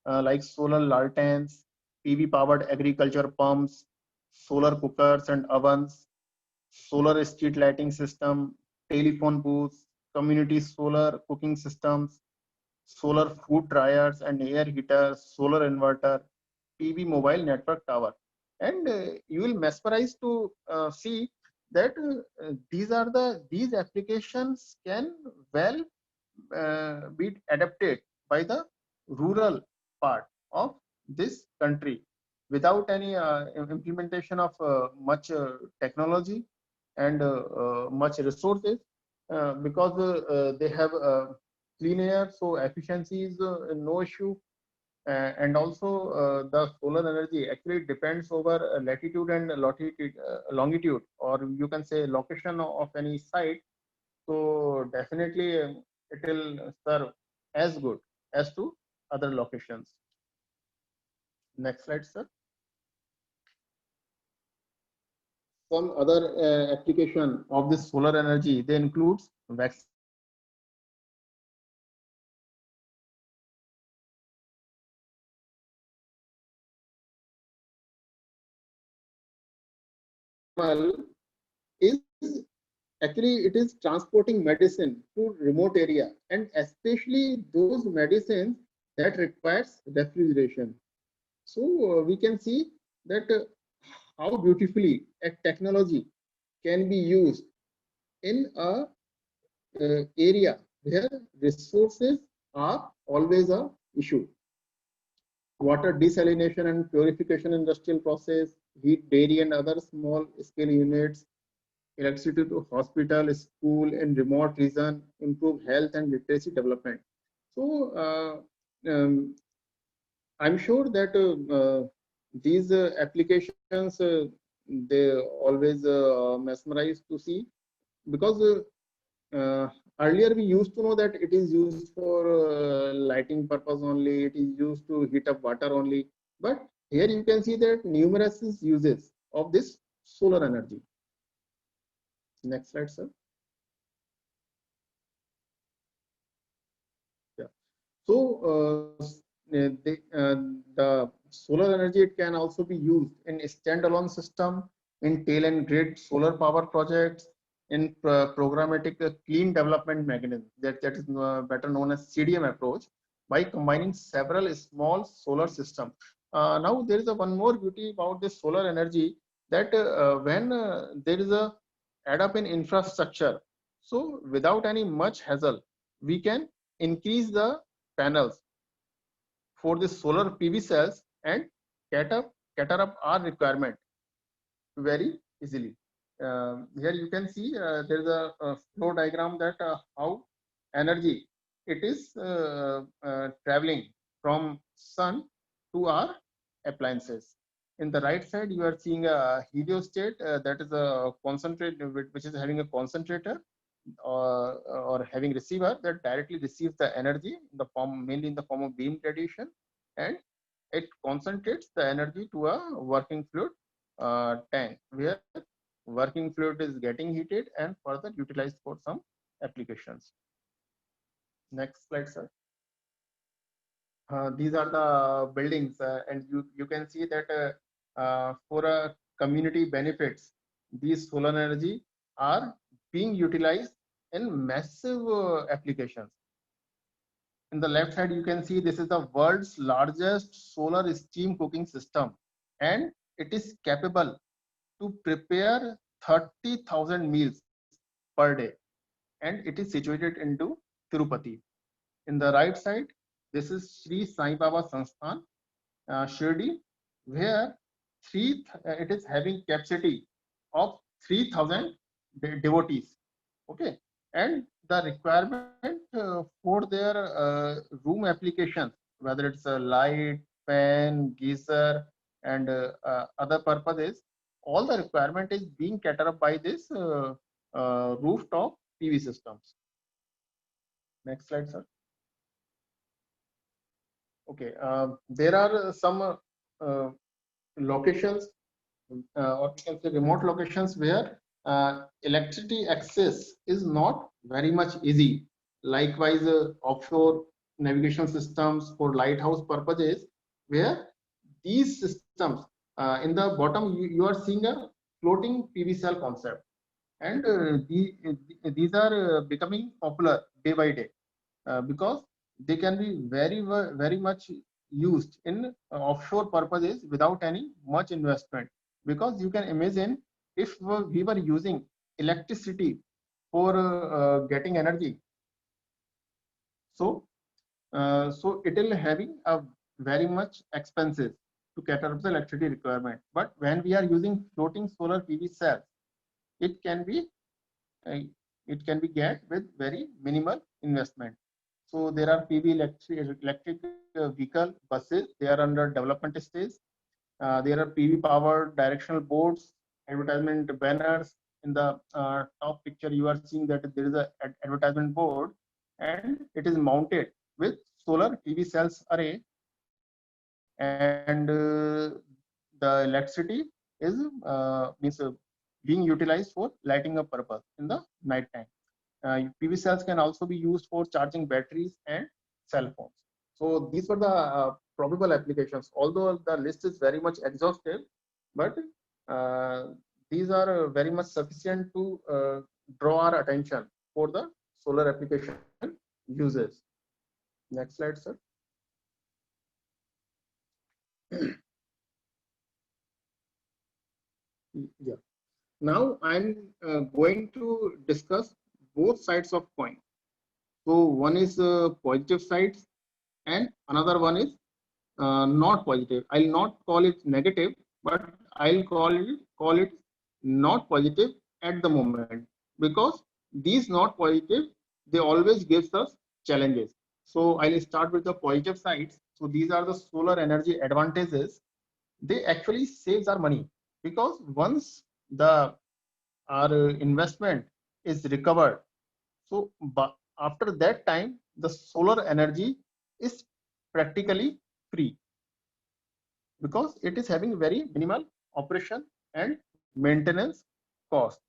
like solar lanterns, PV powered agriculture pumps, solar cookers and ovens, solar street lighting system, telephone booths, community solar cooking systems, solar food dryers and air heaters, solar inverter, PV mobile network tower. And you will mesmerize to see that these applications can well be adapted by the rural part of this country without any implementation of much technology and much resources, because they have clean air, so efficiency is no issue. And also the solar energy actually depends over latitude and longitude, or you can say location of any site. So definitely it will serve as good as to other locations. Next slide, sir. Some other application of this solar energy, they includes vaccine. Is actually it is transporting medicine to remote area, and especially those medicines that requires refrigeration. So we can see that how beautifully a technology can be used in a area where resources are always a issue. Water desalination and purification industrial process, heat dairy and other small scale units, electricity to hospital, school, and remote region, improve health and literacy development. So I'm sure that these applications they always mesmerize to see, because earlier we used to know that it is used for lighting purpose only, it is used to heat up water only, but here you can see that numerous uses of this solar energy. Next slide, sir. Yeah. So the solar energy, it can also be used in a standalone system, in tail and grid solar power projects, in programmatic clean development mechanism, that is better known as CDM approach, by combining several small solar systems. Now there is a one more beauty about this solar energy, that when there is a add up in infrastructure, so without any much hassle, we can increase the panels for the solar PV cells and cater up our requirement very easily. Here you can see there is a flow diagram that how energy it is traveling from sun to our appliances. In the right side, you are seeing a heliostat, that is a concentrate, which is having a concentrator or having receiver that directly receives the energy in the form, mainly in the form of beam radiation, and it concentrates the energy to a working fluid tank, where working fluid is getting heated and further utilized for some applications. Next slide, sir. These are the buildings, and you can see that for community benefits, these solar energy are being utilized in massive applications. In the left side, you can see this is the world's largest solar steam cooking system, and it is capable to prepare 30,000 meals per day, and it is situated into Tirupati. In the right side, this is Sri Sai Baba Sansthan, Shirdi, where it is having capacity of 3,000 devotees. Okay, and the requirement for their room applications, whether it's a light, fan, geyser, and other purposes, all the requirement is being catered up by this rooftop PV systems. Next slide, sir. Okay, there are some locations, or we can say remote locations, where electricity access is not very much easy. Likewise, offshore navigation systems for lighthouse purposes, where these systems, in the bottom, you are seeing a floating PV cell concept, and these are becoming popular day by day, because they can be very much used in offshore purposes without any much investment. Because you can imagine, if we were using electricity for getting energy, so So it will having a very much expensive to cater up the electricity requirement. But when we are using floating solar PV cells, it can be uh, get with very minimal investment. So there are PV electric vehicle buses. They are under development stage. There are PV powered directional boards, advertisement banners. In the top picture, you are seeing that there is a advertisement board, and it is mounted with solar PV cells array, and the electricity is means being utilized for lighting up purpose in the night time. PV cells can also be used for charging batteries and cell phones. So these were the probable applications. Although the list is very much exhaustive, but uh, these are very much sufficient to draw our attention for the solar application uses. Next slide, sir. Yeah. Now I'm going to discuss both sides of coin. So one is positive sides, and another one is not positive. I'll not call it negative, but I'll call it not positive at the moment, because these not positive, they always gives us challenges. So I'll start with the positive sides. So these are the solar energy advantages. They actually saves our money, because once the our investment is recovered, so but after that time the solar energy is practically free, because it is having very minimal operation and maintenance cost.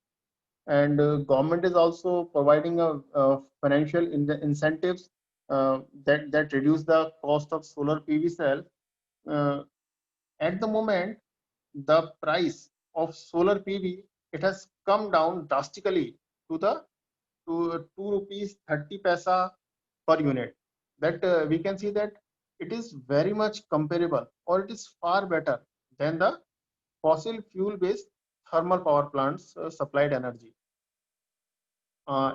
And government is also providing a financial incentives that reduce the cost of solar PV cell. uh, at the moment, the price of solar PV, it has come down drastically to the to 2 rupees 30 paisa per unit. That we can see that it is very much comparable, or it is far better than the fossil fuel based thermal power plants supplied energy.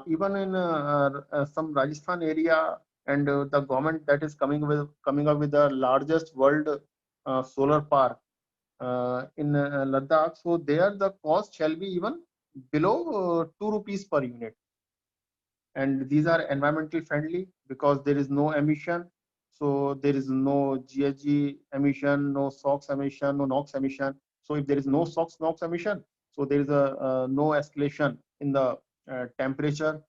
Even in some Rajasthan area, and the government that is coming up with the largest world solar park in Ladakh. So there the cost shall be even below 2 rupees per unit. And these are environmentally friendly because there is no emission. So there is no GHG emission, no SOx emission, no NOx emission. So if there is no SOx, NOx emission, so there is a no escalation in the temperature,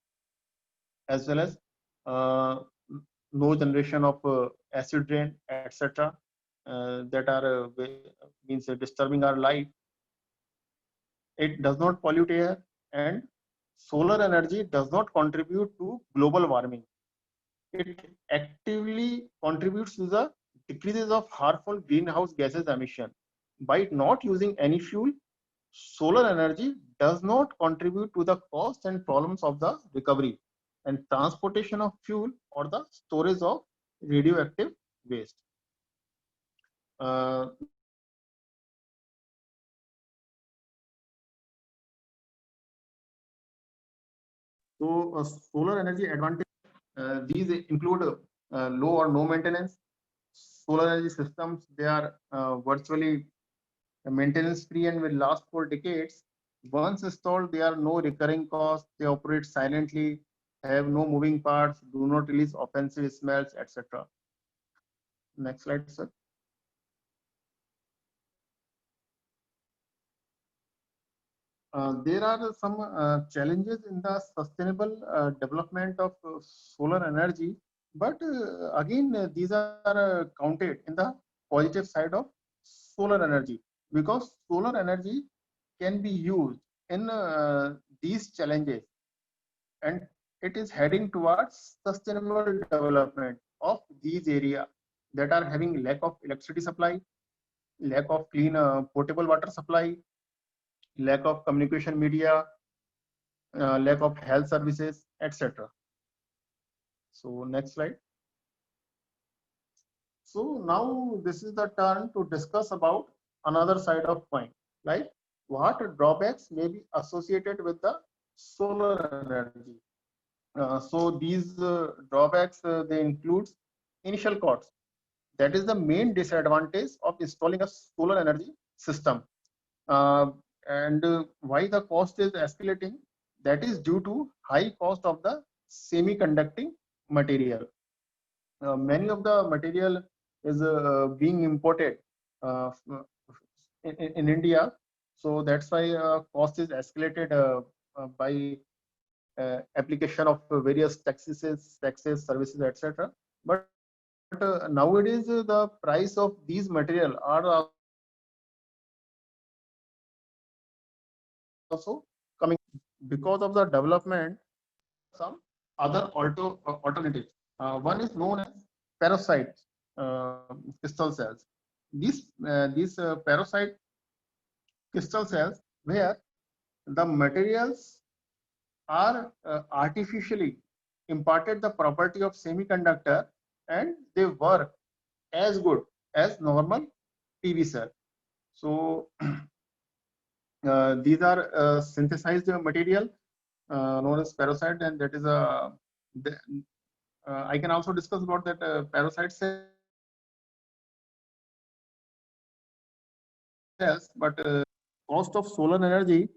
as well as uh, no generation of acid rain, etc. That are means disturbing our life. It does not pollute air, and solar energy does not contribute to global warming. It actively contributes to the decreases of harmful greenhouse gases emission. By not using any fuel, solar energy does not contribute to the cost and problems of the recovery and transportation of fuel or the storage of radioactive waste. Now coming to the solar energy advantage. These include low or no maintenance. Solar energy systems, they are virtually maintenance free and will last for decades. Once installed, there are no recurring costs. They operate silently, have no moving parts, do not release offensive smells, etc. Next slide, sir. There are some challenges in the sustainable development of solar energy, but again, these are counted in the positive side of solar energy, because solar energy can be used in these challenges, and it is heading towards sustainable development of these areas that are having lack of electricity supply, lack of clean potable water supply, lack of communication media, lack of health services, etc. So next slide. So now this is the turn to discuss about another side of coin, like what drawbacks may be associated with the solar energy. So these drawbacks, they include initial cost. That is the main disadvantage of installing a solar energy system. And why the cost is escalating? That is due to high cost of the semiconducting material. Many of the material is being imported uh, in India, so that's why cost is escalated by application of various taxes, services, etc. But nowadays the price of these material are also coming because of the development. Some other alternatives. One is known as perovskite crystal cells. These perovskite crystal cells, where the materials are artificially imparted the property of semiconductor, and they work as good as normal PV cell. So these are synthesized material known as perovskite, and that is I can also discuss about that perovskite cells, but cost of solar energy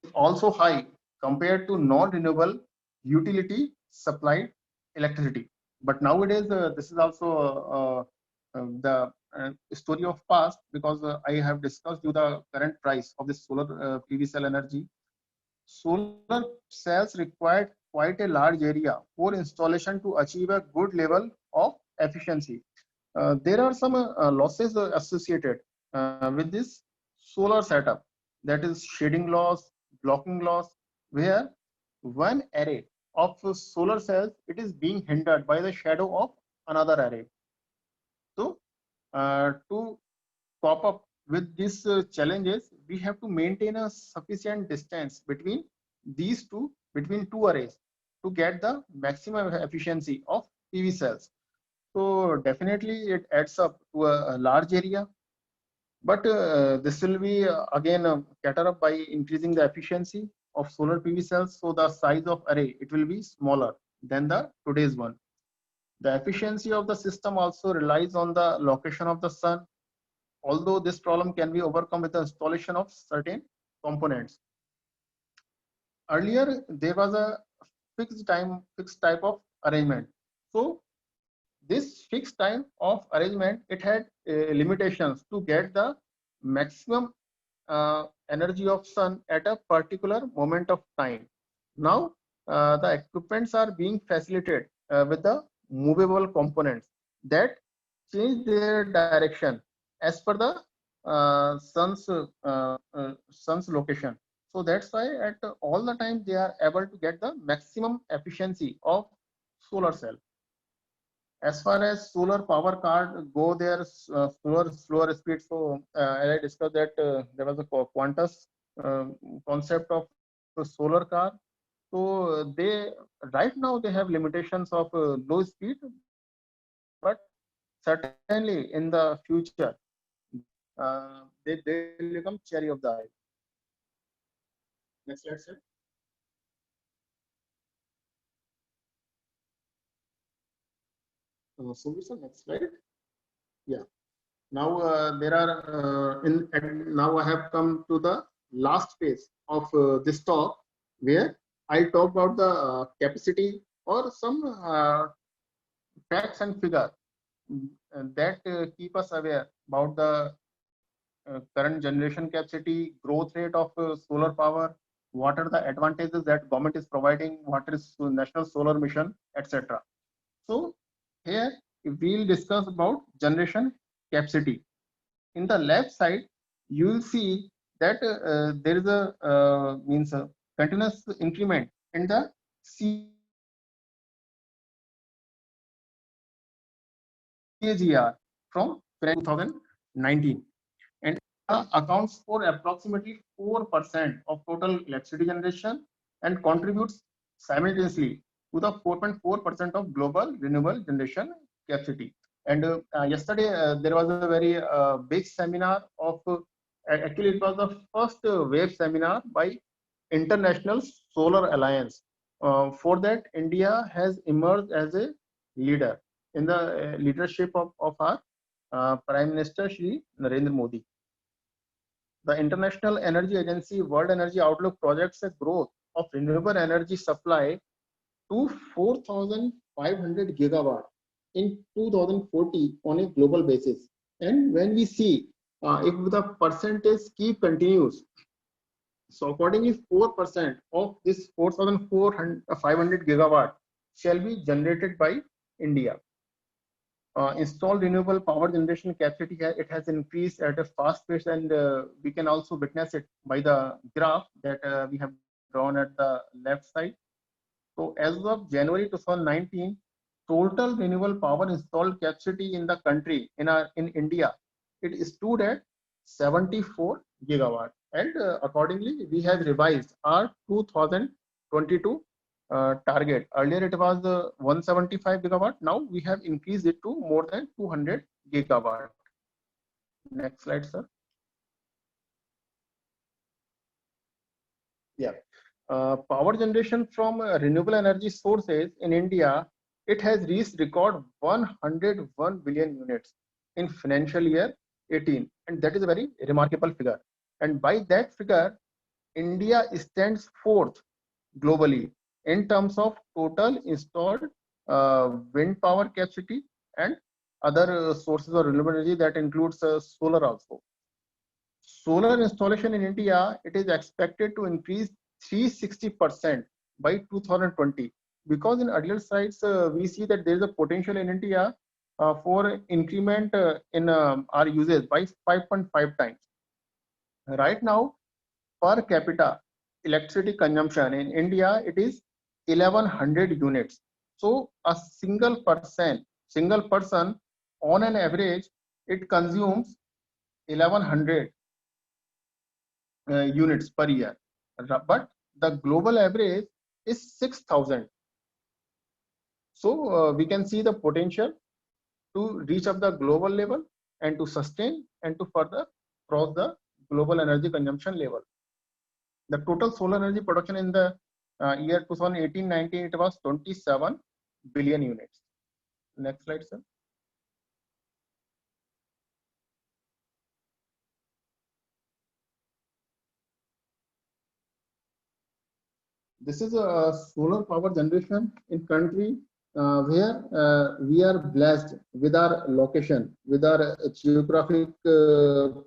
is also high compared to non-renewable utility supplied electricity. But nowadays, this is also the story of past, because I have discussed you the current price of this solar PV cell energy. Solar cells required quite a large area for installation to achieve a good level of efficiency. There are some losses associated with this solar setup, that is shading loss, blocking loss, where one array of solar cells, it is being hindered by the shadow of another array. So to cope up with these challenges, we have to maintain a sufficient distance between two arrays to get the maximum efficiency of PV cells. So definitely it adds up to a large area, but this will be again cater up by increasing the efficiency of solar PV cells. So the size of array, it will be smaller than the today's one. The efficiency of the system also relies on the location of the sun, although this problem can be overcome with the installation of certain components. Earlier, there was a fixed type of arrangement. So this fixed time of arrangement, it had limitations to get the maximum energy of sun at a particular moment of time. Now, the equipments are being facilitated with the movable components that change their direction as per the sun's location. So that's why at all the time they are able to get the maximum efficiency of solar cell. As far as solar power card go, their slower speed. So as I discussed that there was a Qantas concept of a solar car. So they right now they have limitations of low speed, but certainly in the future they will become cherry of the eye. Next slide, sir. So next slide. Yeah. Now there are now I have come to the last phase of this talk, where I talk about the capacity or some facts and figure that keep us aware about the current generation capacity, growth rate of solar power, what are the advantages that government is providing, what is national solar mission, etc. So here we'll discuss about generation capacity. In the left side, you will see that there is a means a continuous increment in the CAGR from 2019, and accounts for approximately 4% of total electricity generation and contributes simultaneously to the 4.4% of global renewable generation capacity. And yesterday there was a very big seminar of actually it was the first wave seminar by International Solar Alliance. For that, India has emerged as a leader. in the leadership of our Prime Minister Shri Narendra Modi. The International Energy Agency World Energy Outlook projects a growth of renewable energy supply to 4,500 gigawatt in 2040 on a global basis. And when we see if the percentage keep continues, so accordingly 4% of this 4,500 gigawatt shall be generated by India. Installed renewable power generation capacity, it has increased at a fast pace, and we can also witness it by the graph that we have drawn at the left side. So as of January 2019, total renewable power installed capacity in the country, in India, it stood at 74 gigawatt. And accordingly, we have revised our 2022 target. Earlier it was 175 gigawatt. Now we have increased it to more than 200 gigawatt. Next slide, sir. Yeah. Power generation from renewable energy sources in India, it has reached record 101 billion units in financial year 18, and that is a very remarkable figure. And by that figure, India stands fourth globally in terms of total installed wind power capacity and other sources of renewable energy, that includes solar also. Solar installation in India, it is expected to increase 360% by 2020, because in earlier slides we see that there is a potential in India for increment in our usage by 5.5 times. Right now, per capita electricity consumption in India, it is 1100 units. So a single person on an average, it consumes 1100 units per year, but the global average is 6,000. So we can see the potential to reach up the global level and to sustain and to further cross the global energy consumption level. The total solar energy production in the year 2018-19, it was 27 billion units. Next slide, sir. This is a solar power generation in country where we are blessed with our location, with our geographic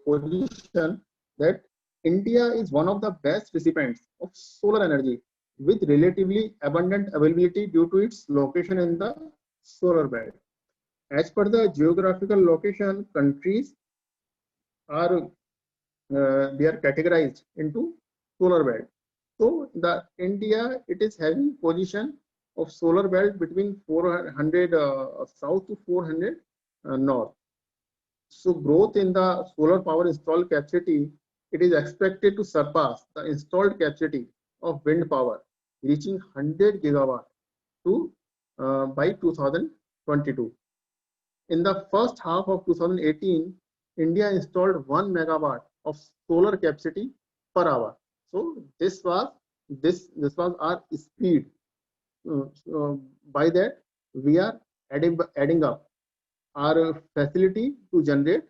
position, that India is one of the best recipients of solar energy with relatively abundant availability due to its location in the solar belt. As per the geographical location, countries are they are categorized into solar belt. So the India, it is having position of solar belt between 400 south to 400 north. So growth in the solar power installed capacity, it is expected to surpass the installed capacity of wind power, reaching 100 gigawatt to by 2022. In the first half of 2018, India installed 1 megawatt of solar capacity per hour. So this was our speed. By that, we are adding up our facility to generate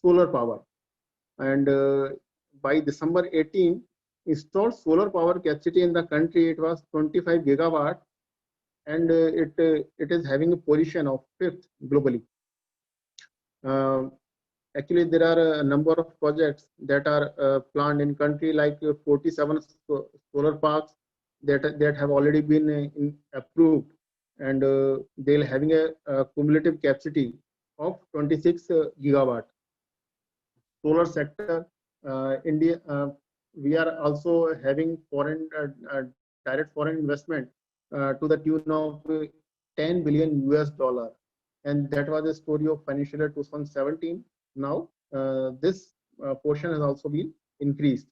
solar power. And by December 18, installed solar power capacity in the country, it was 25 gigawatt, and it is having a position of 5th globally. Actually, there are a number of projects that are planned in country, like 47 solar parks that have already been approved, and they'll having a cumulative capacity of 26 gigawatt. Solar sector, India, we are also having foreign direct foreign investment to the tune of 10 billion US dollar, and that was the story of financial year 2017. Now this portion has also been increased.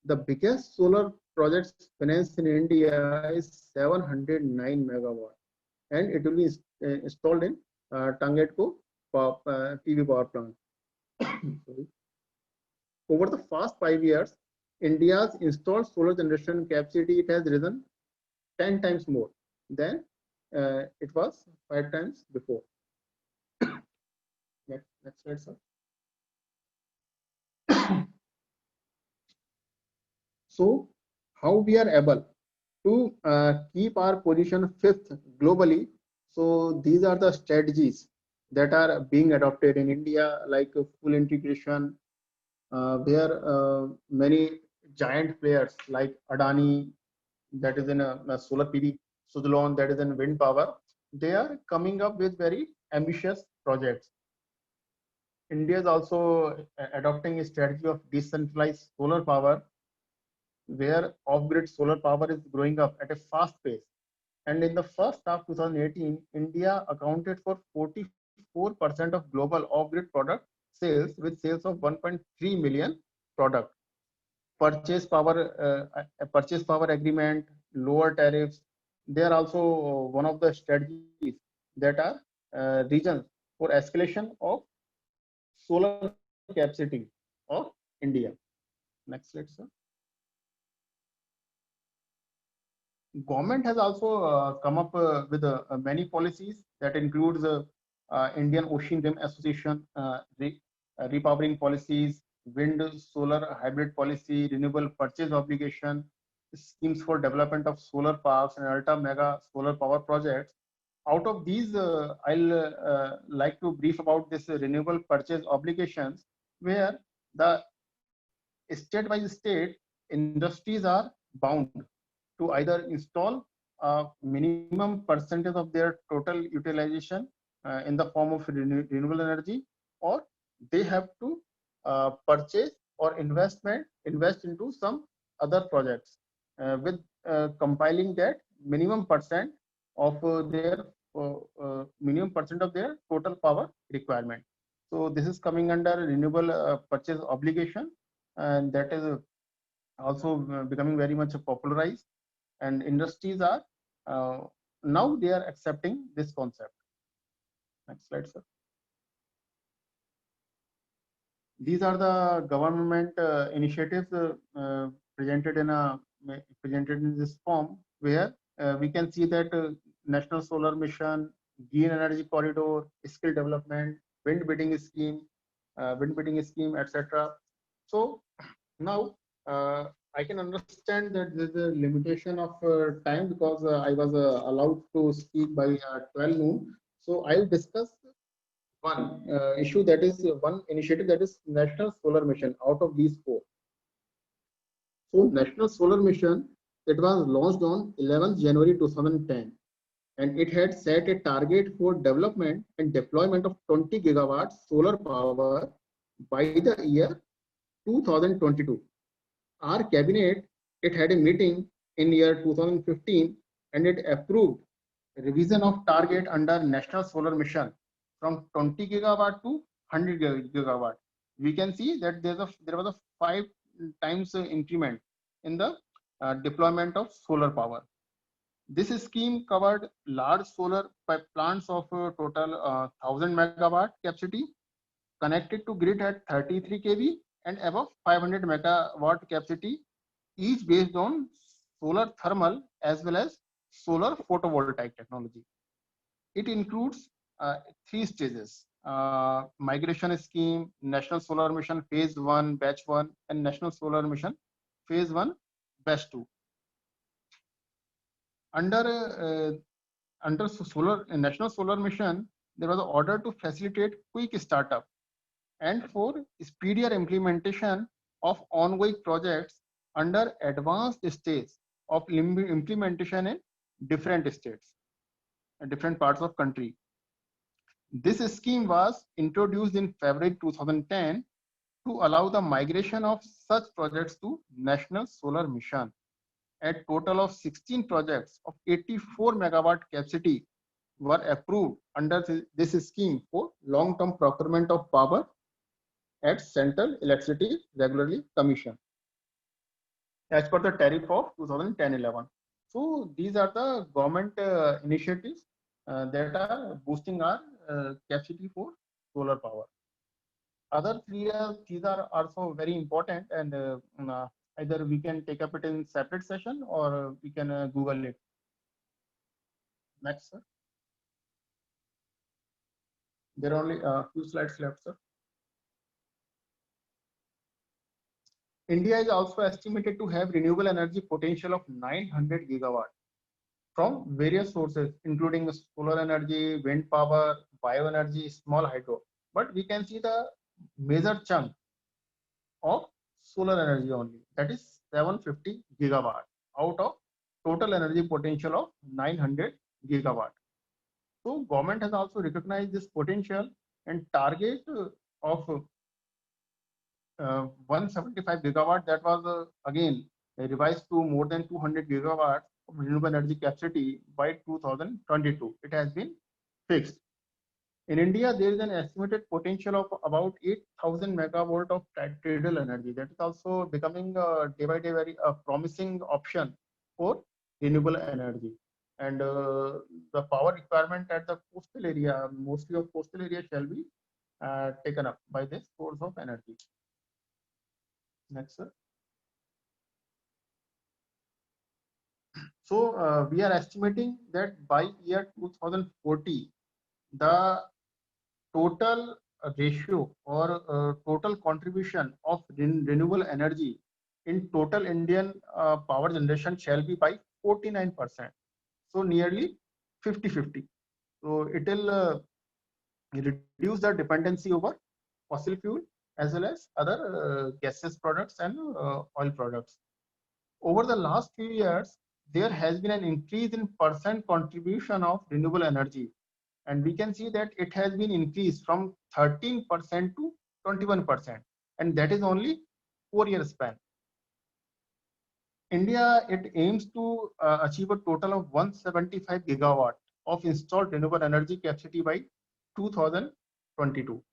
The biggest solar projects financed in India is 709 megawatt, and it will be installed in Tangetco PV power plant. Over the past 5 years, India's installed solar generation capacity, it has risen 10 times more than it was 5 times before. we are able to keep our position fifth globally. So these are the strategies that are being adopted in India, like full integration, where many giant players like Adani, that is in a solar PV, Suzlon, that is in wind power, they are coming up with very ambitious projects. India is also adopting a strategy of decentralized solar power, where off-grid solar power is growing up at a fast pace. And in the first half 2018, India accounted for 44% of global off-grid product sales, with sales of 1.3 million product. Purchase power agreement, lower tariffs, they are also one of the strategies that are reasons for escalation of solar capacity of India. Next slide, sir. Government has also come up with many policies that includes Indian Ocean Rim Association, repowering policies, wind solar hybrid policy, renewable purchase obligation, schemes for development of solar parks and ultra mega solar power projects. Out of these, I'll like to brief about this renewable purchase obligations, where the state by state industries are bound to either install a minimum percentage of their total utilization in the form of renewable energy, or they have to purchase or invest into some other projects with compiling that minimum percent of their minimum percent of their total power requirement. So this is coming under renewable purchase obligation, and that is also becoming very much popularized, and industries are now they are accepting this concept. Next slide, sir. These are the government initiatives presented in this form, where we can see that National Solar Mission, Green Energy Corridor, skill development, wind bidding scheme, etc. So now I can understand that there's a limitation of time, because I was allowed to speak by 12 noon. So I'll discuss one issue, that is one initiative, that is National Solar Mission out of these four. So National Solar Mission, it was launched on 11th January 2010, and it had set a target for development and deployment of 20 gigawatts solar power by the year 2022. Our cabinet, it had a meeting in year 2015, and it approved revision of target under National Solar Mission from 20 gigawatt to 100 gigawatt. We can see that there was a 5 times increment in the deployment of solar power. This scheme covered large solar plants of total 1000 megawatt capacity, connected to grid at 33 kV and above 500 megawatt capacity, each based on solar thermal as well as solar photovoltaic technology. It includes 3 stages: migration scheme, National Solar Mission Phase 1, Batch 1, and National Solar Mission Phase 1, Batch 2. Under National Solar Mission, there was an order to facilitate quick startup and for speedier implementation of ongoing projects under advanced stage of implementation in different states and different parts of country. This scheme was introduced in February 2010 to allow the migration of such projects to National Solar Mission. A total of 16 projects of 84 megawatt capacity were approved under this scheme for long-term procurement of power at Central Electricity Regulatory Commission as per the tariff of 2010-11. So these are the government initiatives that are boosting our capacity for solar power. Other three these are also very important, and either we can take up it in separate session or we can Google it. Next, sir. There are only a few slides left, sir. India is also estimated to have renewable energy potential of 900 gigawatt from various sources, including solar energy, wind power, bioenergy, small hydro. But we can see the major chunk of solar energy only, that is 750 gigawatt out of total energy potential of 900 gigawatt. So government has also recognized this potential and target of 175 gigawatt, that was again revised to more than 200 gigawatt of renewable energy capacity by 2022. It has been fixed. In India, there is an estimated potential of about 8,000 megawatt of tidal energy. That is also becoming day by day very promising option for renewable energy. And the power requirement at the coastal area, mostly of coastal area, shall be taken up by this source of energy. Next, sir. So we are estimating that by year 2040, the total ratio or total contribution of renewable energy in total Indian power generation shall be by 49%. So nearly 50-50. So it will reduce the dependency over fossil fuel as well as other gaseous products and oil products. Over the last few years, there has been an increase in percent contribution of renewable energy. And we can see that it has been increased from 13% to 21%. And that is only 4-year span. India, it aims to achieve a total of 175 gigawatt of installed renewable energy capacity by 2022.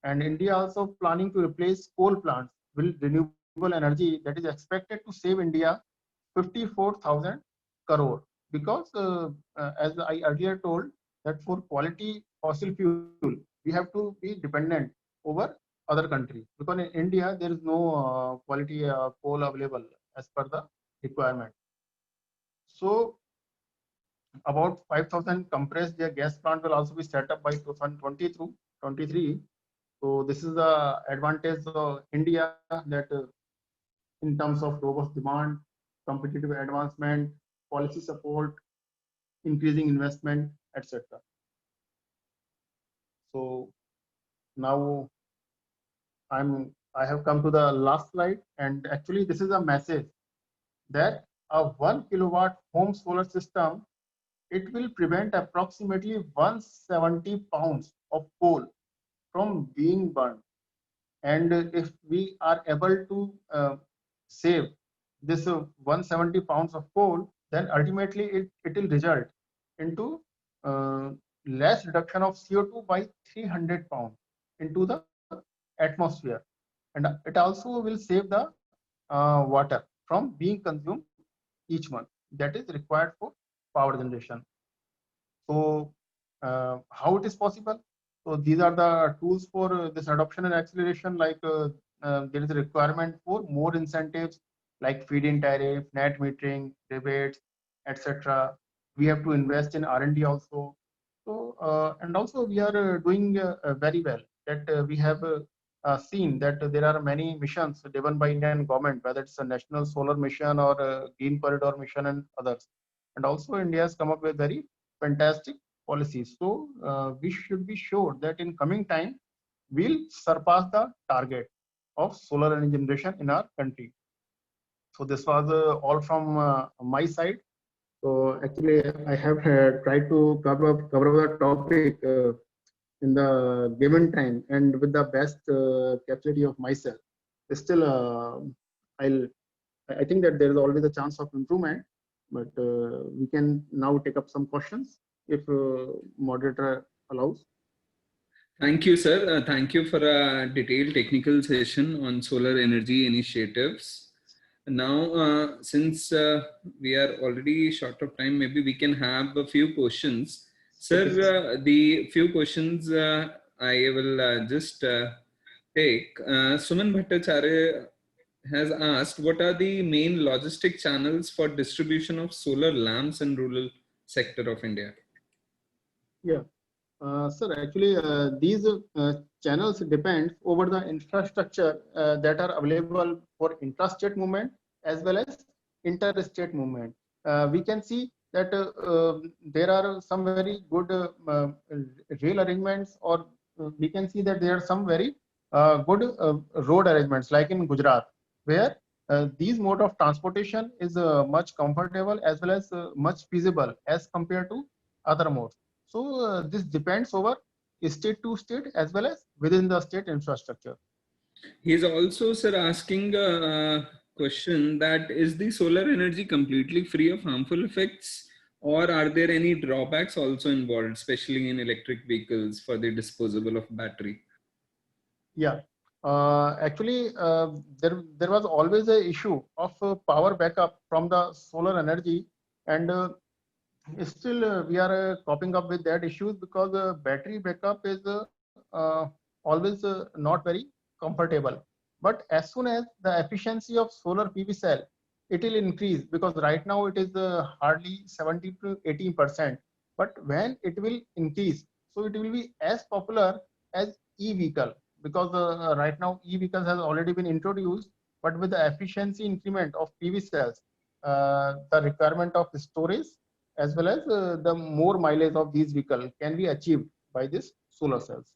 And India also planning to replace coal plants with renewable energy that is expected to save India 54,000 crore. Because as I earlier told, that for quality fossil fuel, we have to be dependent over other countries. Because in India, there is no quality coal available as per the requirement. So about 5,000 compressed air gas plant will also be set up by 2023. So this is the advantage of India, that in terms of robust demand, competitive advancement, policy support, increasing investment, etc. So now I have come to the last slide, and actually this is a message that a 1 kilowatt home solar system, it will prevent approximately 170 pounds of coal from being burned. And if we are able to save this 170 pounds of coal, then ultimately it will result into less reduction of CO2 by 300 pounds into the atmosphere. And it also will save the water from being consumed each month that is required for power generation. So how it is possible? So these are the tools for this adoption and acceleration. Like there is a requirement for more incentives like feed-in tariff, net metering, rebates, etc. We have to invest in R&D also. So and also we are doing very well. That we have seen that there are many missions driven by Indian government, whether it's a national solar mission or green corridor mission and others. And also India has come up with very fantastic policies. So we should be sure that in coming time, we'll surpass the target of solar energy generation in our country. So this was all from my side. So actually, I have tried to cover the topic in the given time and with the best capacity of myself. Still, I think that there is always a chance of improvement, but we can now take up some questions if moderator allows. Thank you, sir. Thank you for a detailed technical session on solar energy initiatives. Now, since we are already short of time, maybe we can have a few questions. Sir, the few questions I will just take. Suman Bhattacharya has asked, what are the main logistic channels for distribution of solar lamps in rural sector of India? Yeah. Sir, actually, these channels depend over the infrastructure that are available for intrastate movement as well as interstate movement. We can see that there are some very good rail arrangements, or we can see that there are some very good road arrangements, like in Gujarat, where these mode of transportation is much comfortable as well as much feasible as compared to other modes. So this depends over state to state as well as within the state infrastructure. He's also, sir, asking a question that is the solar energy completely free of harmful effects, or are there any drawbacks also involved, especially in electric vehicles for the disposable of battery? Yeah, actually, there was always a issue of power backup from the solar energy, and still we are coping up with that issues because battery backup is always not very comfortable. But as soon as the efficiency of solar PV cell, it will increase, because right now it is hardly 70 to 80%. But when it will increase, so it will be as popular as e-vehicle, because right now e-vehicles has already been introduced, but with the efficiency increment of PV cells, the requirement of storage as well as the more mileage of these vehicles can be achieved by this solar cells.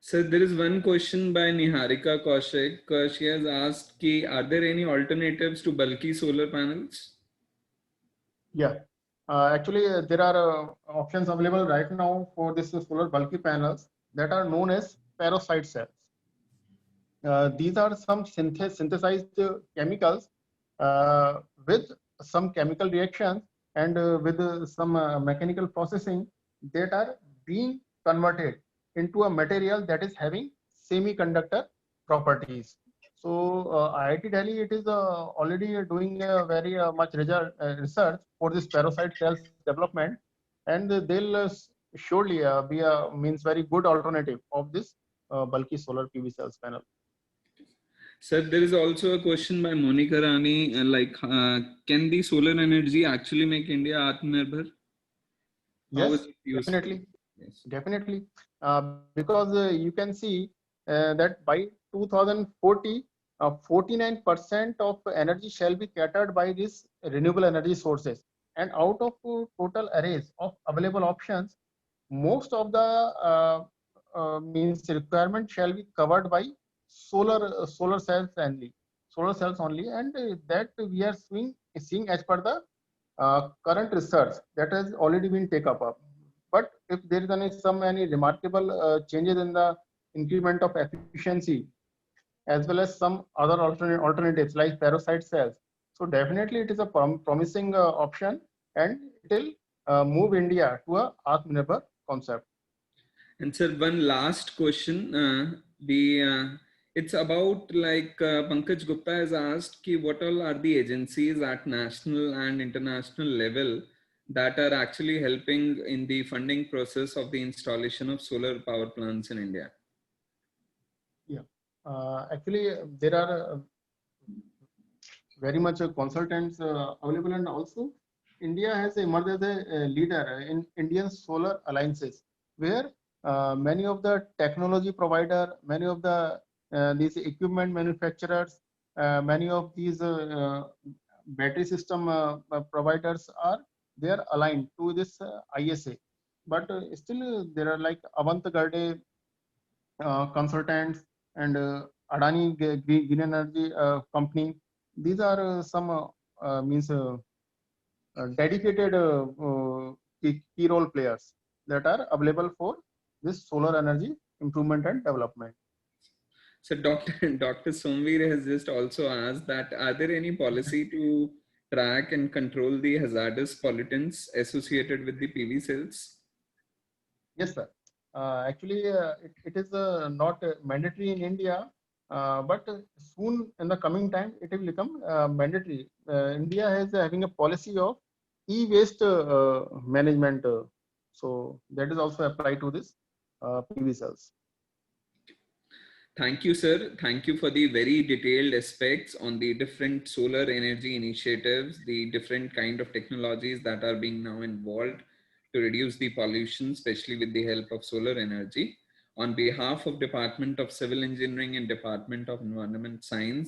So there is one question by Niharika Kaushik. She has asked, are there any alternatives to bulky solar panels? Yeah, actually there are options available right now for this solar bulky panels that are known as perovskite cells. These are some synthesized chemicals with some chemical reactions and with some mechanical processing that are being converted into a material that is having semiconductor properties. So IIT Delhi, it is already doing very much research for this perovskite cells development, and they'll surely be a means very good alternative of this bulky solar PV cells panel. Sir, there is also a question by Monica Rani, can the solar energy actually make India Atmanirbhar? How is Yes, it useful? definitely, Yes. definitely. Because you can see that by 2040, 49% of energy shall be catered by these renewable energy sources. And out of total arrays of available options, most of the means requirement shall be covered by solar cells only, and that we are seeing as per the current research that has already been taken up. But if there is any remarkable changes in the increment of efficiency as well as some other alternatives like perovskite cells, so definitely it is a promising option, and it will move India to a Atmanirbhar concept. And sir, one last question. It's about Pankaj Gupta has asked, what all are the agencies at national and international level that are actually helping in the funding process of the installation of solar power plants in India? Yeah, actually there are very much consultants available, and also India has emerged as a leader in Indian solar alliances, where many of the technology provider, many of the these equipment manufacturers, many of these battery system providers they are aligned to this ISA. But still there are like Avantgarde consultants and Adani Green Energy company. These are some means dedicated key role players that are available for this solar energy improvement and development. So Dr. Somveer has just also asked that, are there any policy to track and control the hazardous pollutants associated with the PV cells? Yes, sir. Actually, it is not mandatory in India, but soon in the coming time, it will become mandatory. India is having a policy of e-waste management. So that is also applied to this PV cells. Thank you, sir. Thank you for the very detailed aspects on the different solar energy initiatives, the different kind of technologies that are being now involved to reduce the pollution, especially with the help of solar energy. On behalf of Department of Civil Engineering and Department of Environment Science,